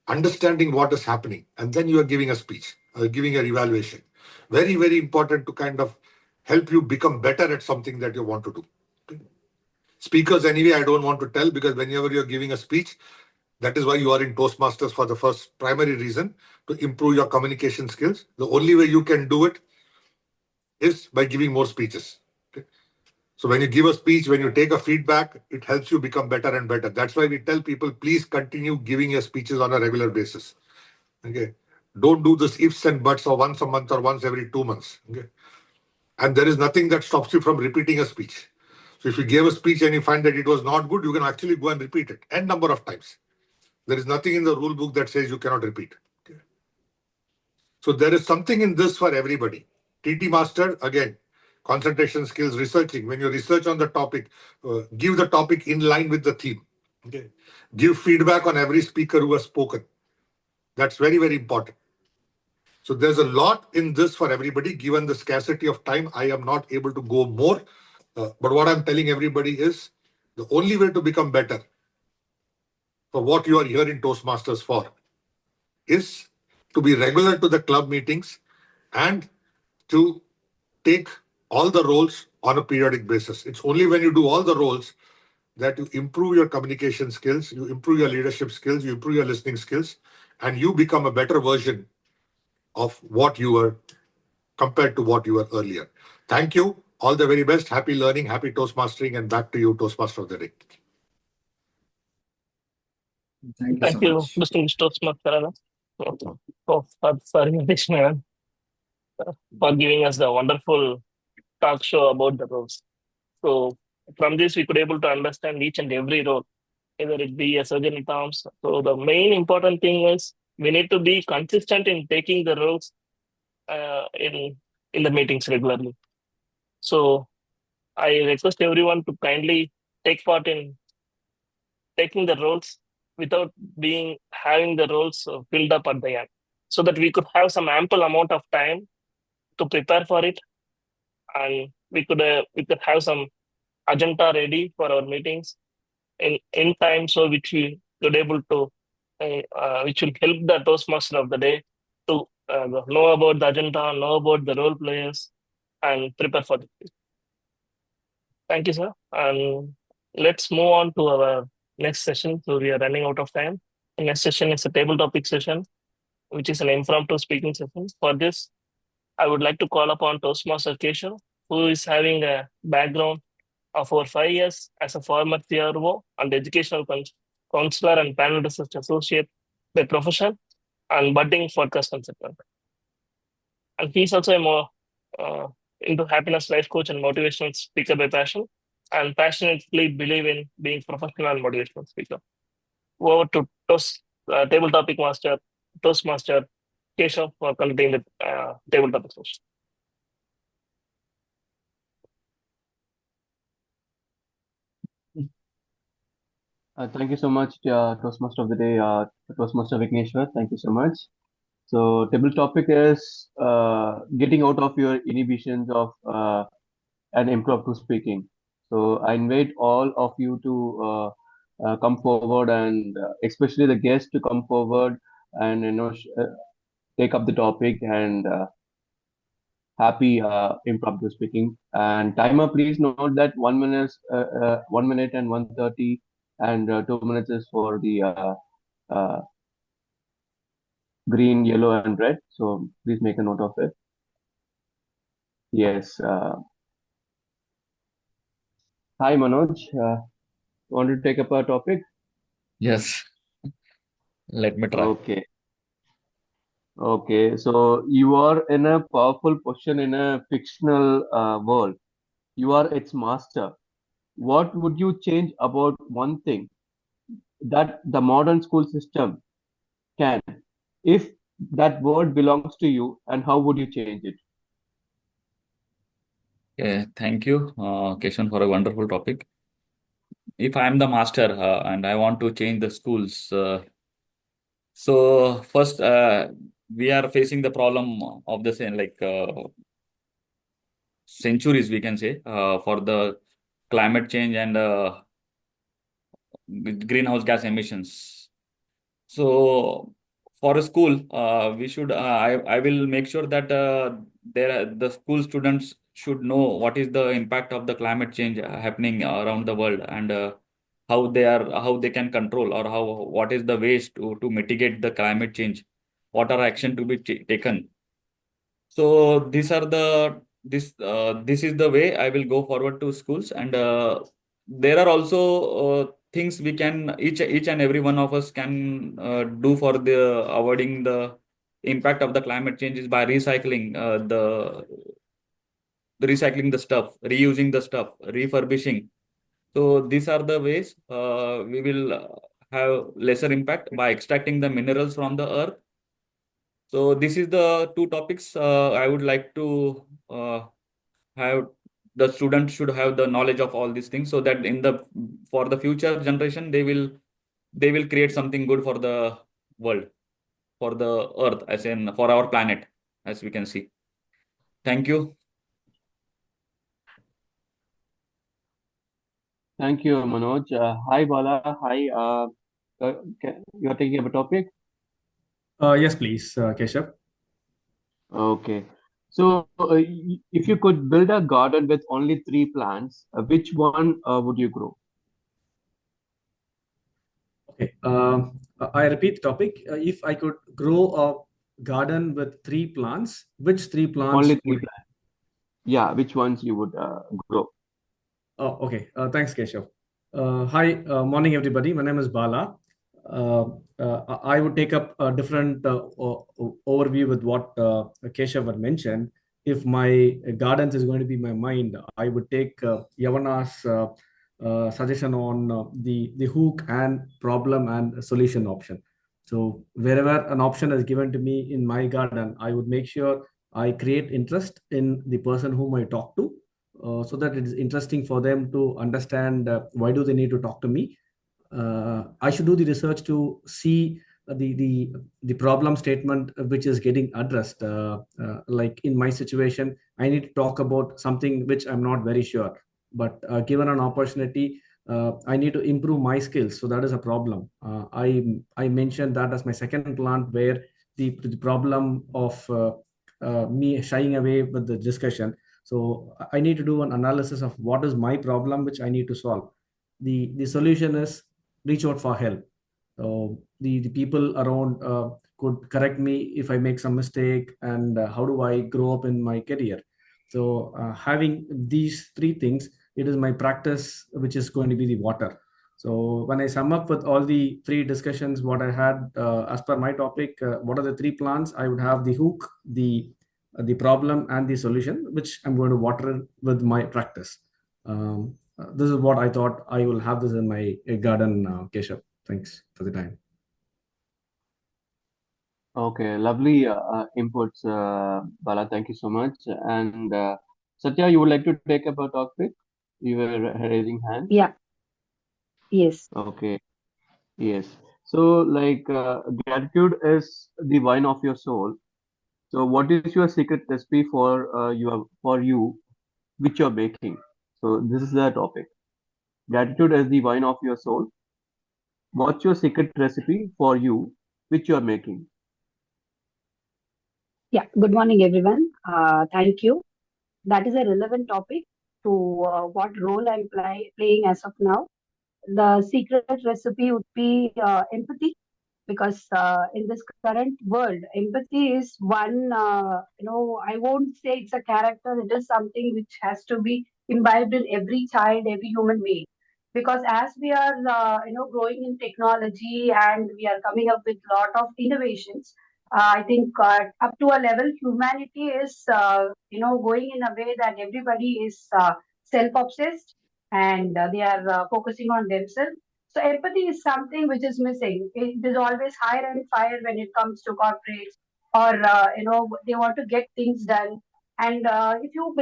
understanding what is happening. And then you are giving a speech, giving an evaluation. Very, very important to kind of help you become better at something that you want to do. Okay? Speakers, anyway, I don't want to tell because whenever you're giving a speech, that is why you are in Toastmasters for the first primary reason, to improve your communication skills. The only way you can do it is by giving more speeches. Okay? So when you give a speech, when you take a feedback, it helps you become better and better. That's why we tell people, please continue giving your speeches on a regular basis. Okay. Don't do this ifs and buts or once a month or once every 2 months. Okay. And there is nothing that stops you from repeating a speech. So if you gave a speech and you find that it was not good, you can actually go and repeat it n number of times. There is nothing in the rule book that says you cannot repeat. Okay. So there is something in this for everybody. TT Master, again, concentration skills, researching. When you research on the topic, give the topic in line with the theme. Okay. Give feedback on every speaker who has spoken. That's very, very important. So there's a lot in this for everybody. Given the scarcity of time, I am not able to go more. But what I'm telling everybody is the only way to become better for what you are here in Toastmasters for is to be regular to the club meetings and to take all the roles on a periodic basis. It's only when you do all the roles that you improve your communication skills, you improve your leadership skills, you improve your listening skills, and you become a better version of what you were compared to what you were earlier. Thank you. All the very best. Happy learning, happy Toastmastering, and back to you, Toastmaster of the Day. Thank you, distinguished Toastmaster Rajan, for Satish Menon, for giving us the wonderful talk show about the roles. So from this, we could able to understand each and every role, whether it be a surgeon in terms. So the main important thing is we need to be consistent in taking the roles in the meetings regularly. So I request everyone to kindly take part in taking the roles without having the roles filled up at the end, so that we could have some ample amount of time to prepare for it, and we could have some agenda ready for our meetings in time, so which we could able to which will help the Toastmaster of the day to know about the agenda, know about the role players, and prepare for it. Thank you, sir. And let's move on to our next session. So we are running out of time. The next session is a table topic session, which is an impromptu speaking session. For this, I would like to call upon Toastmaster Keshav, who is having a background of over 5 years as a former CRO and educational counselor and panel research associate by profession and budding podcast consultant. And he's also a more into happiness life coach and motivational speaker by passion, and passionately believe in being professional and motivational speaker. Over to table topic master, Toastmaster Keshav, for conducting the table topic session. Thank you so much, Toastmaster of the Day, Toastmaster Vigneshwar. Thank you so much. So, table topic is getting out of your inhibitions of and impromptu speaking. So, I invite all of you to come forward, and especially the guests to come forward and take up the topic and happy impromptu speaking. And timer, please note that 1 minute and 1:30, and 2 minutes is for the uh, green, yellow, and red. So please make a note of it. Yes. Hi, Manoj. Want to take up a topic? Yes. Let me try. Okay. Okay. So you are in a powerful position in a fictional world. You are its master. What would you change about one thing that the modern school system can, if that word belongs to you, and how would you change it? Okay, thank you, Keshan, for a wonderful topic. If I am the master and I want to change the schools, so first we are facing the problem of the same, like centuries, we can say, for the climate change and greenhouse gas emissions. So for a school, we should I will make sure that the school students should know what is the impact of the climate change happening around the world, and how they can control, or what is the ways to mitigate the climate change, what are action to be taken. So this is the way I will go forward to schools, and there are also things we can each and every one of us can do for the avoiding the impact of the climate changes by recycling the stuff, reusing the stuff, refurbishing. So these are the ways we will have lesser impact by extracting the minerals from the earth. So this is the two topics I would like to have. The students should have the knowledge of all these things, so that for the future generation they will create something good for the world, for the earth, as in for our planet, as we can see. Thank you. Thank you, Manoj. Hi, Bala. Hi. You are taking up a topic? Yes, please, Keshav. Okay. So, if you could build a garden with only 3 plants, which one would you grow? Okay. I repeat the topic. If I could grow a garden with 3 plants, which 3 plants Only would 3 plants. Yeah, which ones you would grow? Oh, okay. Thanks, Keshav. Hi, morning, everybody. My name is Bala. I would take up a different overview with what Keshav had mentioned. If my gardens is going to be my mind, I would take Yavana's suggestion on the hook and problem and solution option. So wherever an option is given to me in my garden, I would make sure I create interest in the person whom I talk to, so that it is interesting for them to understand why do they need to talk to me. I should do the research to see the problem statement which is getting addressed. Like in my situation, I need to talk about something which I'm not very sure, but given an opportunity, I need to improve my skills. So that is a problem. I mentioned that as my second plant, where the problem of me shying away with the discussion. So I need to do an analysis of what is my problem which I need to solve. The solution is reach out for help. So the people around could correct me if I make some mistake, and how do I grow up in my career. So having these 3 things, it is my practice which is going to be the water. So when I sum up with all the 3 discussions what I had, as per my topic, what are the 3 plans? I would have the hook, the problem, and the solution, which I'm going to water with my practice. This is what I thought. I will have this in my garden, Keshav. Thanks for the time. Okay, lovely inputs, Bala. Thank you so much. And Satya, you would like to take up a topic? You were raising hand. Yeah. Yes. Okay. Yes. So, like, gratitude is the wine of your soul. So, what is your secret recipe for you, which you're making? So, this is the topic. Gratitude is the wine of your soul. What's your secret recipe for you, which you're making? Yeah. Good morning, everyone. Thank you. That is a relevant topic to what role I'm playing as of now. The secret recipe would be empathy, because in this current world, empathy is one, I won't say it's a character, it is something which has to be imbibed in every child, every human being. Because as we are, growing in technology and we are coming up with lot of innovations, I think up to a level, humanity is, going in a way that everybody is self-obsessed, and they are focusing on themselves. So empathy is something which is missing. It is always hire and fire when it comes to corporates, or they want to get things done. And if you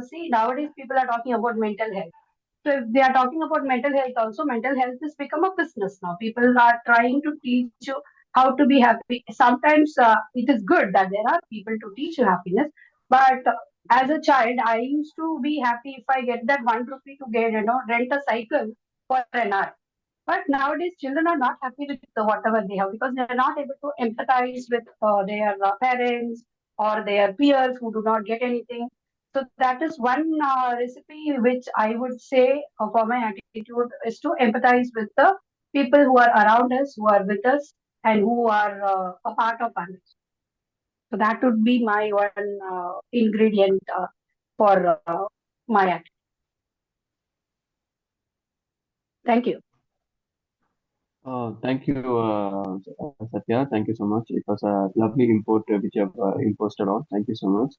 see nowadays, people are talking about mental health. So if they are talking about mental health, also mental health has become a business now. People are trying to teach you how to be happy. Sometimes it is good that there are people to teach you happiness, but as a child, I used to be happy if I get that 1 rupee to get rent a cycle for an hour. But nowadays, children are not happy with whatever they have, because they are not able to empathize with their parents or their peers who do not get anything. So that is one recipe which I would say for my attitude is to empathize with the people who are around us, who are with us, and who are a part of us. So that would be my one ingredient for my attitude. Thank you. Thank you, Satya. Thank you so much. It was a lovely input which you have imposed on. Thank you so much.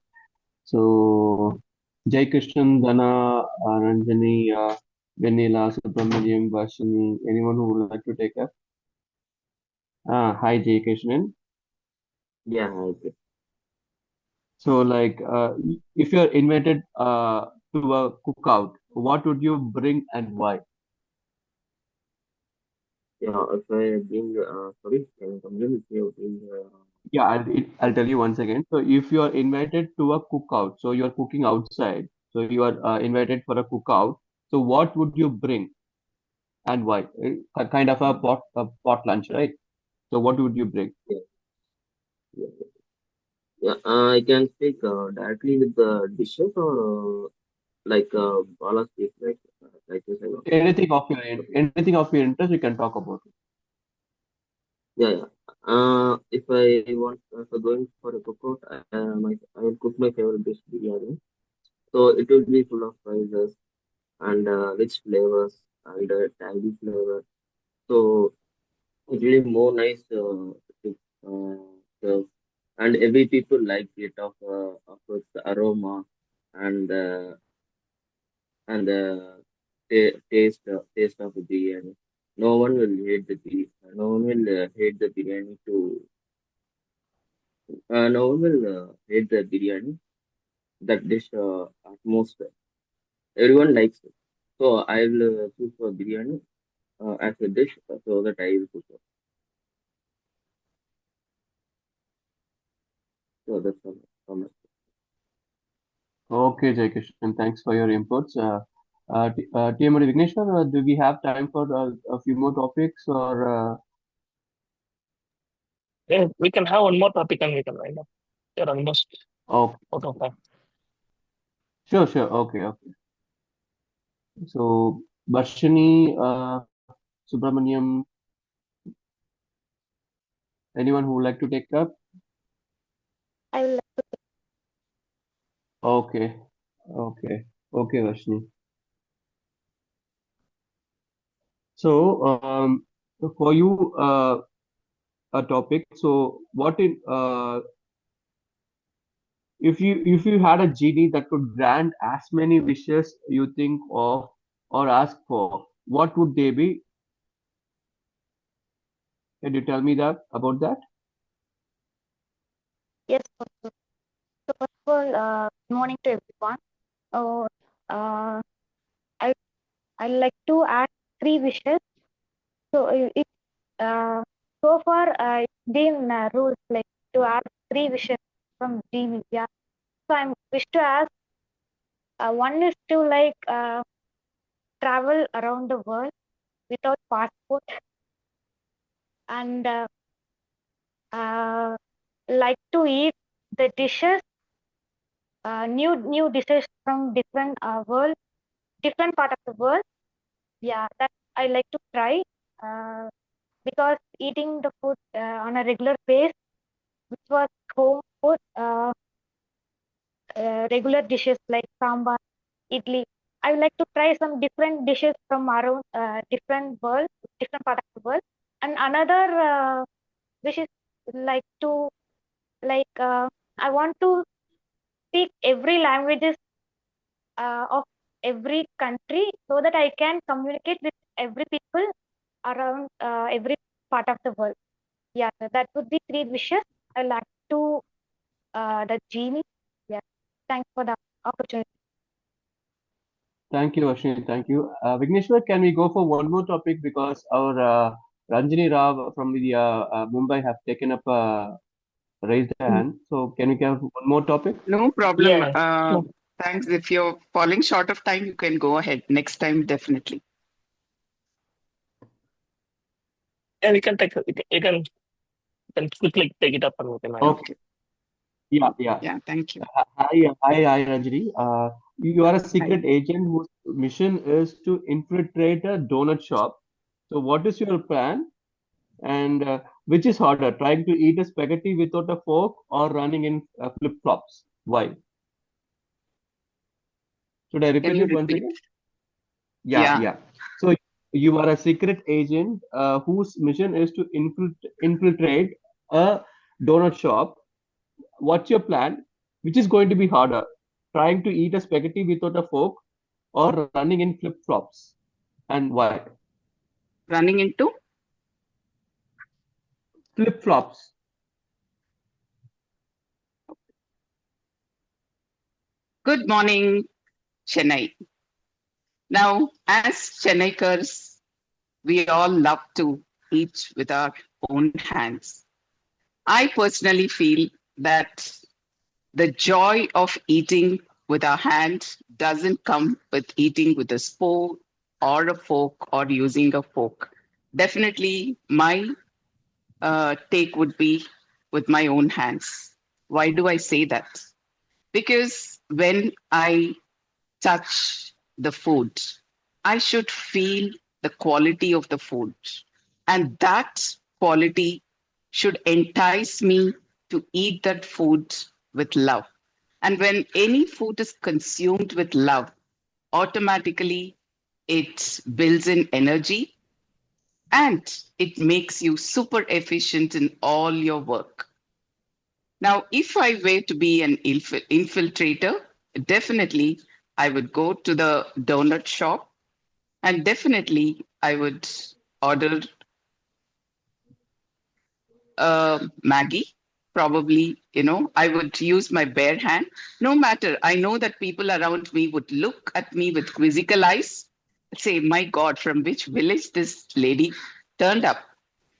So, Jai Krishnan, Dana, Ranjani, Vanilla, Subramaniam, Vashini, anyone who would like to take up? Hi, Jay Krishnan. Yeah, okay. So, like, if you're invited to a cookout, what would you bring and why? Yeah, if I bring, sorry, can you come again if you bring, Yeah, I'll tell you once again. So, if you are invited to a cookout, so you're cooking outside, so you are invited for a cookout. So, what would you bring and why? Kind of a pot lunch, right? So, what would you bring? yeah, yeah, yeah. I can speak directly with the dishes or like Bala speak like this. I know. Anything of your interest, you can talk about it. Yeah, yeah. If I want, if I'm going for a cookout, I will cook my favorite dish, biryani. So it will be full of spices and rich flavors and tangy flavor. So it will be more nice to serve. And every people like it of course the aroma and taste of the biryani. No one will hate the biryani. No one will hate the biryani to. No one will hate the biryani. That dish at most everyone likes it. So I will choose for biryani as a dish so that I will cook it. So that's all. Okay, Jai Krishnan, thanks for your inputs. TM Vigneshwar, do we have time for a few more topics or? Yeah, we can have one more topic and we can wind up. We're almost Okay, out of time. sure. Okay. So, Barshini, Subramaniam, anyone who would like to take up? I will. Okay, Barshini. So, for you, a topic. So, if you had a genie that could grant as many wishes you think of or ask for, what would they be? Can you tell me that about that? Yes. So first of all, good morning to everyone. Oh, I I like to ask three wishes. So if so far it's been rules like to ask three wishes from genie. Yeah. So I'm wish to ask. One is to like travel around the world without passport and uh, like to eat the dishes, new dishes from different part of the world. Yeah, that I like to try because eating the food on a regular base, which was home food, regular dishes like sambar, idli. I would like to try some different dishes from around different part of the world. And another wish is like to I want to speak every languages of every country so that I can communicate with every people around every part of the world. Yeah, so that would be three wishes I like to the genie. Yeah, thanks for the opportunity. Thank you, Ashwin. Thank you. Vigneshwar, can we go for one more topic because our Ranjini Rao from the Mumbai have taken up raised a hand. So can we have one more topic? No problem. Yeah. No. Thanks. If you're falling short of time, you can go ahead. Next time, definitely. Yeah, we can take you can quickly take it up and we can wind up. Okay. Yeah. Yeah, thank you. Hi, Ranjini. You are a Hi. secret agent whose mission is to infiltrate a donut shop. So what is your plan? And which is harder, trying to eat a spaghetti without a fork or running in flip-flops? Why? Should I Can repeat you it once repeat? again? Yeah. Yeah. So you are a secret agent whose mission is to infiltrate a donut shop. What's your plan? Which is going to be harder, trying to eat a spaghetti without a fork or running in flip-flops? And why? Running into? Flip-flops. Good morning, Chennai. Now, as Chenaikars, we all love to eat with our own hands. I personally feel that the joy of eating with our hand doesn't come with eating with a spoon or a fork or using a fork. Definitely, my take would be with my own hands. Why do I say that? Because when I touch the food, I should feel the quality of the food. And that quality should entice me to eat that food with love. And when any food is consumed with love, automatically it builds in energy and it makes you super efficient in all your work. Now, if I were to be an infiltrator, definitely I would go to the donut shop and definitely I would order Maggie. Probably, I would use my bare hand. No matter, I know that people around me would look at me with quizzical eyes, say, my God, from which village this lady turned up.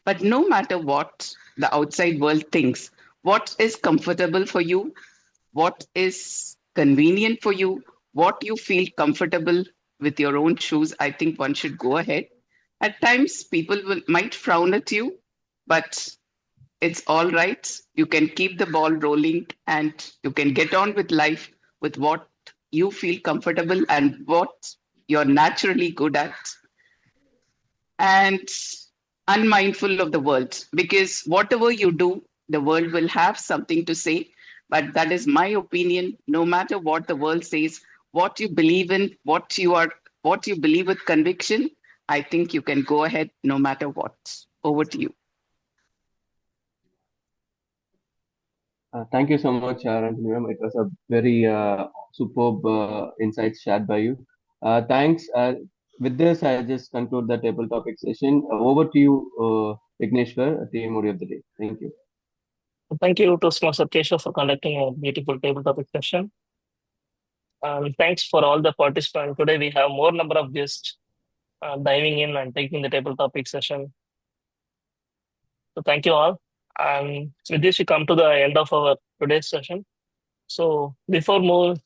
But no matter what the outside world thinks, what is comfortable for you, what is convenient for you, what you feel comfortable with your own shoes, I think one should go ahead. At times, people might frown at you, but it's all right. You can keep the ball rolling and you can get on with life with what you feel comfortable and what you're naturally good at. And unmindful of the world, because whatever you do, the world will have something to say. But that is my opinion. No matter what the world says, what you believe in, what you believe with conviction, I think you can go ahead no matter what. Over to you. Thank you so much, Anthony ma'am. It was a very superb insights shared by you. Thanks. With this, I just conclude the table topic session. Over to you, Vigneshwar, team of the day. Thank you. Thank you, Toastmaster Keshav, for conducting a beautiful table topic session. Thanks for all the participants. Today we have more number of guests diving in and taking the table topic session. So thank you all. And with this, we come to the end of our today's session. So before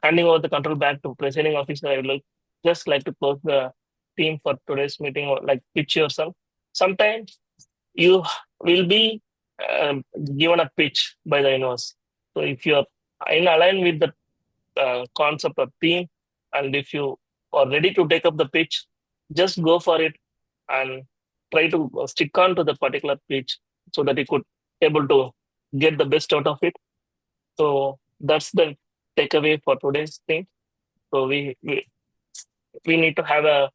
handing over the control back to presiding officer, I would just like to close the theme for today's meeting, or like pitch yourself. Sometimes you will be given a pitch by the universe. So if you're in align with the concept or theme, and if you are ready to take up the pitch, just go for it and try to stick on to the particular pitch so that you could able to get the best out of it. So that's the takeaway for today's thing. So we need to have a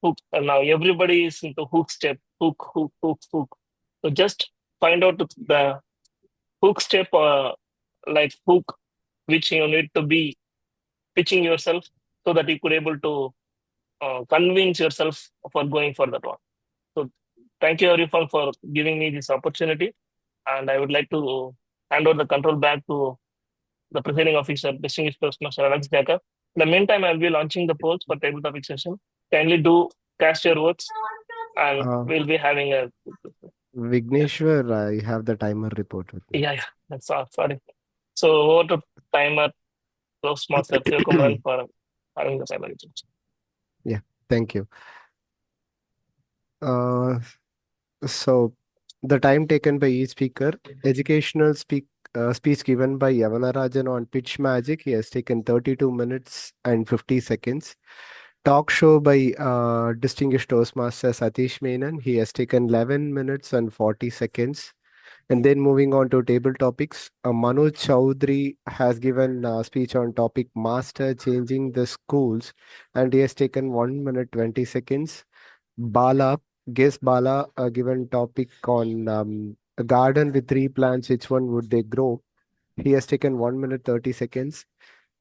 hook. And now everybody is into hook step, hook. So just find out the hook step, like hook, which you need to be pitching yourself so that you could able to convince yourself for going for that one. So thank you everyone for giving me this opportunity. And I would like to hand over the control back to the presiding officer, distinguished Toastmaster Alex Decker. In the meantime, I'll be launching the polls for table topic session. Kindly do cast your votes and we'll be having a... Vigneshwar, I have the timer report with me. Yeah, that's all. Sorry. So over to timer, Toastmaster Kumaran for having the timer report. Yeah, thank you. So the time taken by each speaker, educational speech given by Yavana Rajan on pitch magic, he has taken 32 minutes and 50 seconds. Talk show by distinguished Toastmaster Satish Menon, he has taken 11 minutes and 40 seconds. And then moving on to table topics, Manoj Chaudhary has given a speech on topic Master Changing the Schools, and he has taken 1 minute 20 seconds. Bala, a given topic on a garden with 3 plants, which one would they grow? He has taken 1 minute 30 seconds.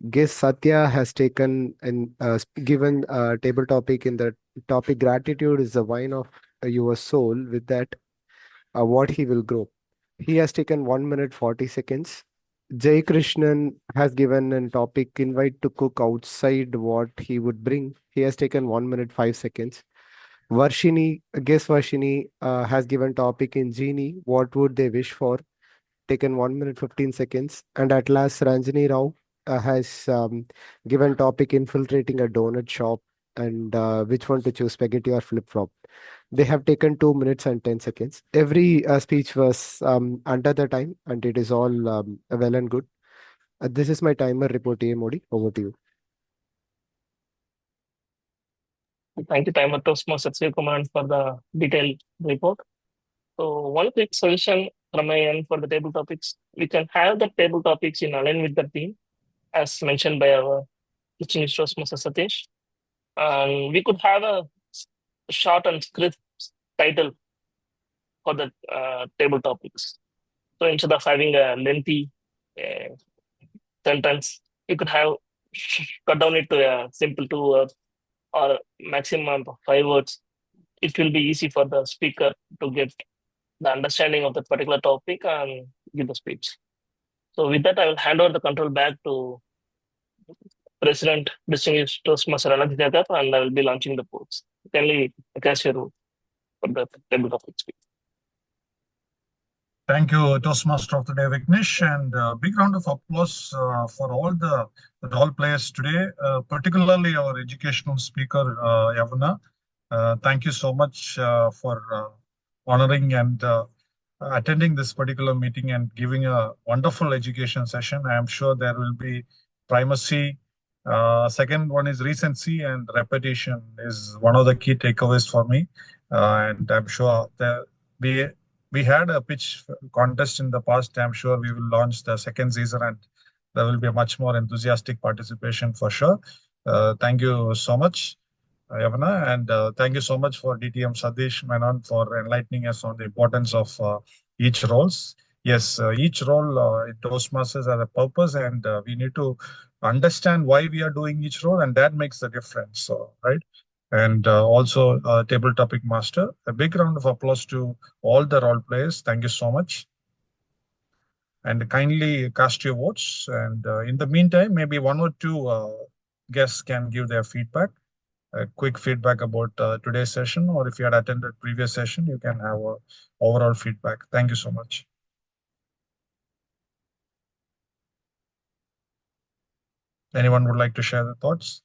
Guess Satya has taken and given a table topic in the topic gratitude is the wine of your soul. With that, what he will grow. He has taken 1 minute 40 seconds. Jay Krishnan has given a topic invite to cook outside what he would bring. He has taken 1 minute 5 seconds. Varshini has given topic in Genie, what would they wish for? Taken 1 minute 15 seconds. And at last, Ranjani Rao has given topic infiltrating a donut shop and which one to choose, spaghetti or flip flop. They have taken 2 minutes and 10 seconds. Every speech was under the time, and it is all well and good. This is my timer report, TM Modi. Over to you. Thank you, Timer Toastmaster Command, for the detailed report. So one quick solution from my end for the table topics. We can have the table topics in align with the theme, as mentioned by our distinguished Toastmaster Satish. And we could have a short and crisp title for the table topics. So instead of having a lengthy sentence, you could have cut down it to a simple 2 words or maximum of 5 words. It will be easy for the speaker to get the understanding of the particular topic and give the speech. So with that, I will hand over the control back to President Distinguished Toastmaster Roles, and I will be launching the polls. Kindly cast your vote for the table topic speech. Thank you, Toastmaster of the Day, Vignesh, and a big round of applause for all the role players today, particularly our educational speaker, Yavana. Thank you so much for honoring and attending this particular meeting and giving a wonderful education session. I am sure there will be primacy. Second one is recency, and repetition is one of the key takeaways for me. And I'm sure that we had a pitch contest in the past. I'm sure we will launch the second season and there will be a much more enthusiastic participation for sure. Thank you so much, Yavana, and thank you so much for DTM Satish Menon for enlightening us on the importance of each roles. Yes, each role in Toastmasters has a purpose, and we need to understand why we are doing each role, and that makes the difference, right? And also table topic master. A big round of applause to all the role players. Thank you so much. And kindly cast your votes. And in the meantime, maybe one or two guests can give their feedback, a quick feedback about today's session, or if you had attended previous session, you can have a overall feedback. Thank you so much. Anyone would like to share their thoughts?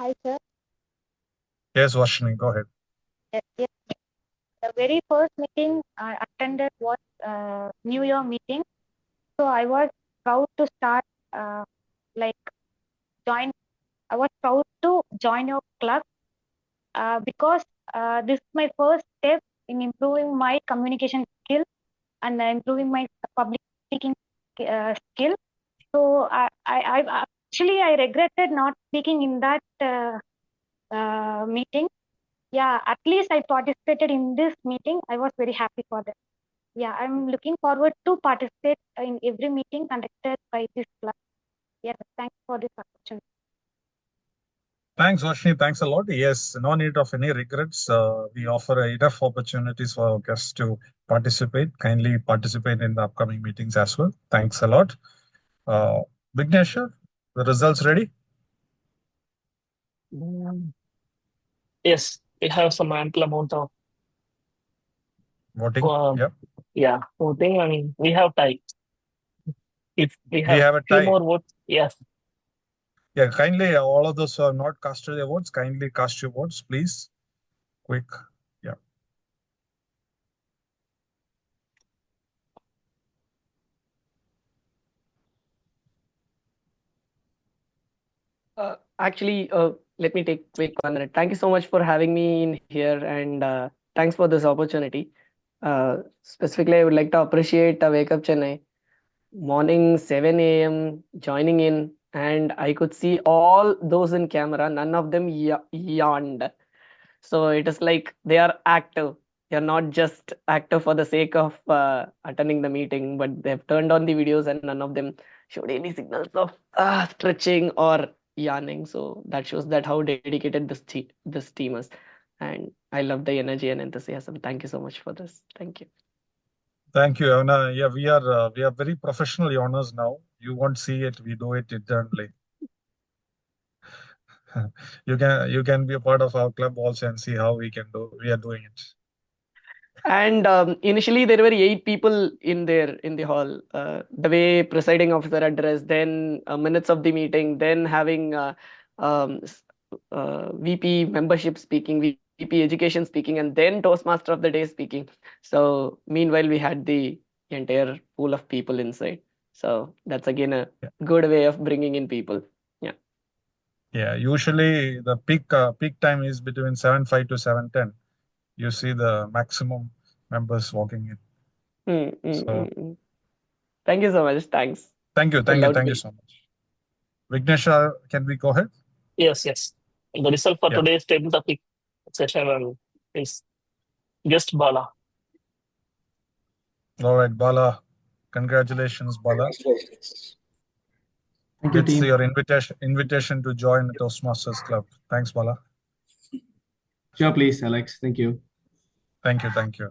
Hi, sir. Yes, Varshini, go ahead. Yes. The very first meeting I attended was New Year meeting. So I was proud to start, like join. I was proud to join your club because this is my first step in improving my communication skill and improving my public speaking skill. So I actually I regretted not speaking in that meeting. Yeah, at least I participated in this meeting. I was very happy for that. Yeah, I'm looking forward to participate in every meeting conducted by this club. Yeah, thanks for this opportunity. Thanks, Varshini. Thanks a lot. Yes, no need of any regrets. We offer enough opportunities for our guests to participate. Kindly participate in the upcoming meetings as well. Thanks a lot. Vignesh, the results ready? Yes, we have some ample amount of voting. Yeah, voting, and we have tie. If we have a few tie. more votes, yes. Yeah, kindly, all of those who have not casted their votes, kindly cast your votes, please. Quick. Yeah. Actually, let me take quick 1 minute. Thank you so much for having me in here, and thanks for this opportunity. Specifically, I would like to appreciate Wake Up Chennai. Morning 7 a.m. joining in, and I could see all those in camera. None of them yawned. So it is like they are active. They're not just active for the sake of attending the meeting, but they've turned on the videos and none of them showed any signals of stretching or yarning. So that shows that how dedicated this team is, and I love the energy and enthusiasm. Thank you so much for this. Thank you. Thank you, Yavana. Yeah, we are very professional Yavaners now. You won't see it. We do it internally. You can be a part of our club also and see how we are doing it. And initially there were 8 people in the hall. The way presiding officer addressed, then minutes of the meeting, then having VP membership speaking, VP education speaking, and then Toastmaster of the day speaking. So meanwhile we had the entire pool of people inside. So that's again a good way of bringing in people. Yeah. Yeah, usually the peak time is between 7:05 to 7:10. You see the maximum members walking in. So Thank you so much. Thanks. thank you Loudly. so much. Vignesh, can we go ahead? Yes. The result for today's table topic session is guest Bala. All right, Bala. Congratulations, Bala. Thank you, It's team. your invitation to join the Toastmasters Club. Thanks, Bala. Sure, please, Alex. Thank you. Thank you.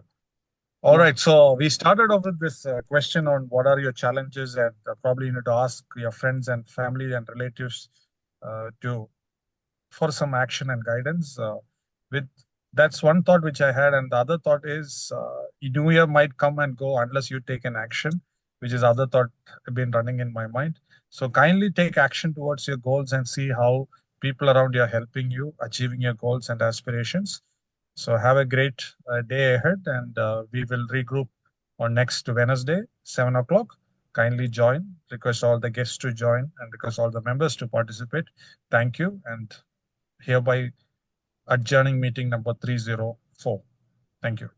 All right, so we started off with this question on what are your challenges, and probably you need to ask your friends and family and relatives for some action and guidance. That's one thought which I had, and the other thought is New Year might come and go unless you take an action, which is other thought been running in my mind. So kindly take action towards your goals and see how people around you are helping you achieving your goals and aspirations. So have a great day ahead, and we will regroup on next Wednesday, 7 o'clock. Kindly join. Request all the guests to join and request all the members to participate. Thank you, and hereby adjourning meeting number 304. Thank you.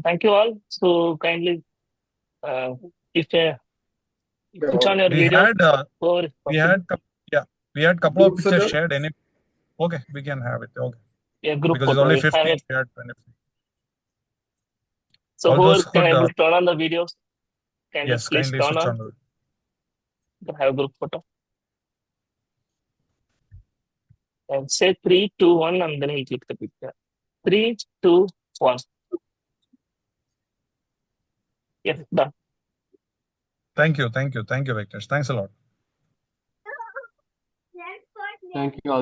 Thank you all. So kindly, if switch on your video. We had couple of pictures shared. Okay, we can have it. Okay. Yeah, group because photo. it's only 50. We had 20. So whoever can able to turn on the videos, can yes, please kindly turn switch on. Have a group photo. And say 3, 2, 1, and then we click the picture. 3, 2, 1. Yes, done. Thank you, Victor. Thanks a lot. Thank you all.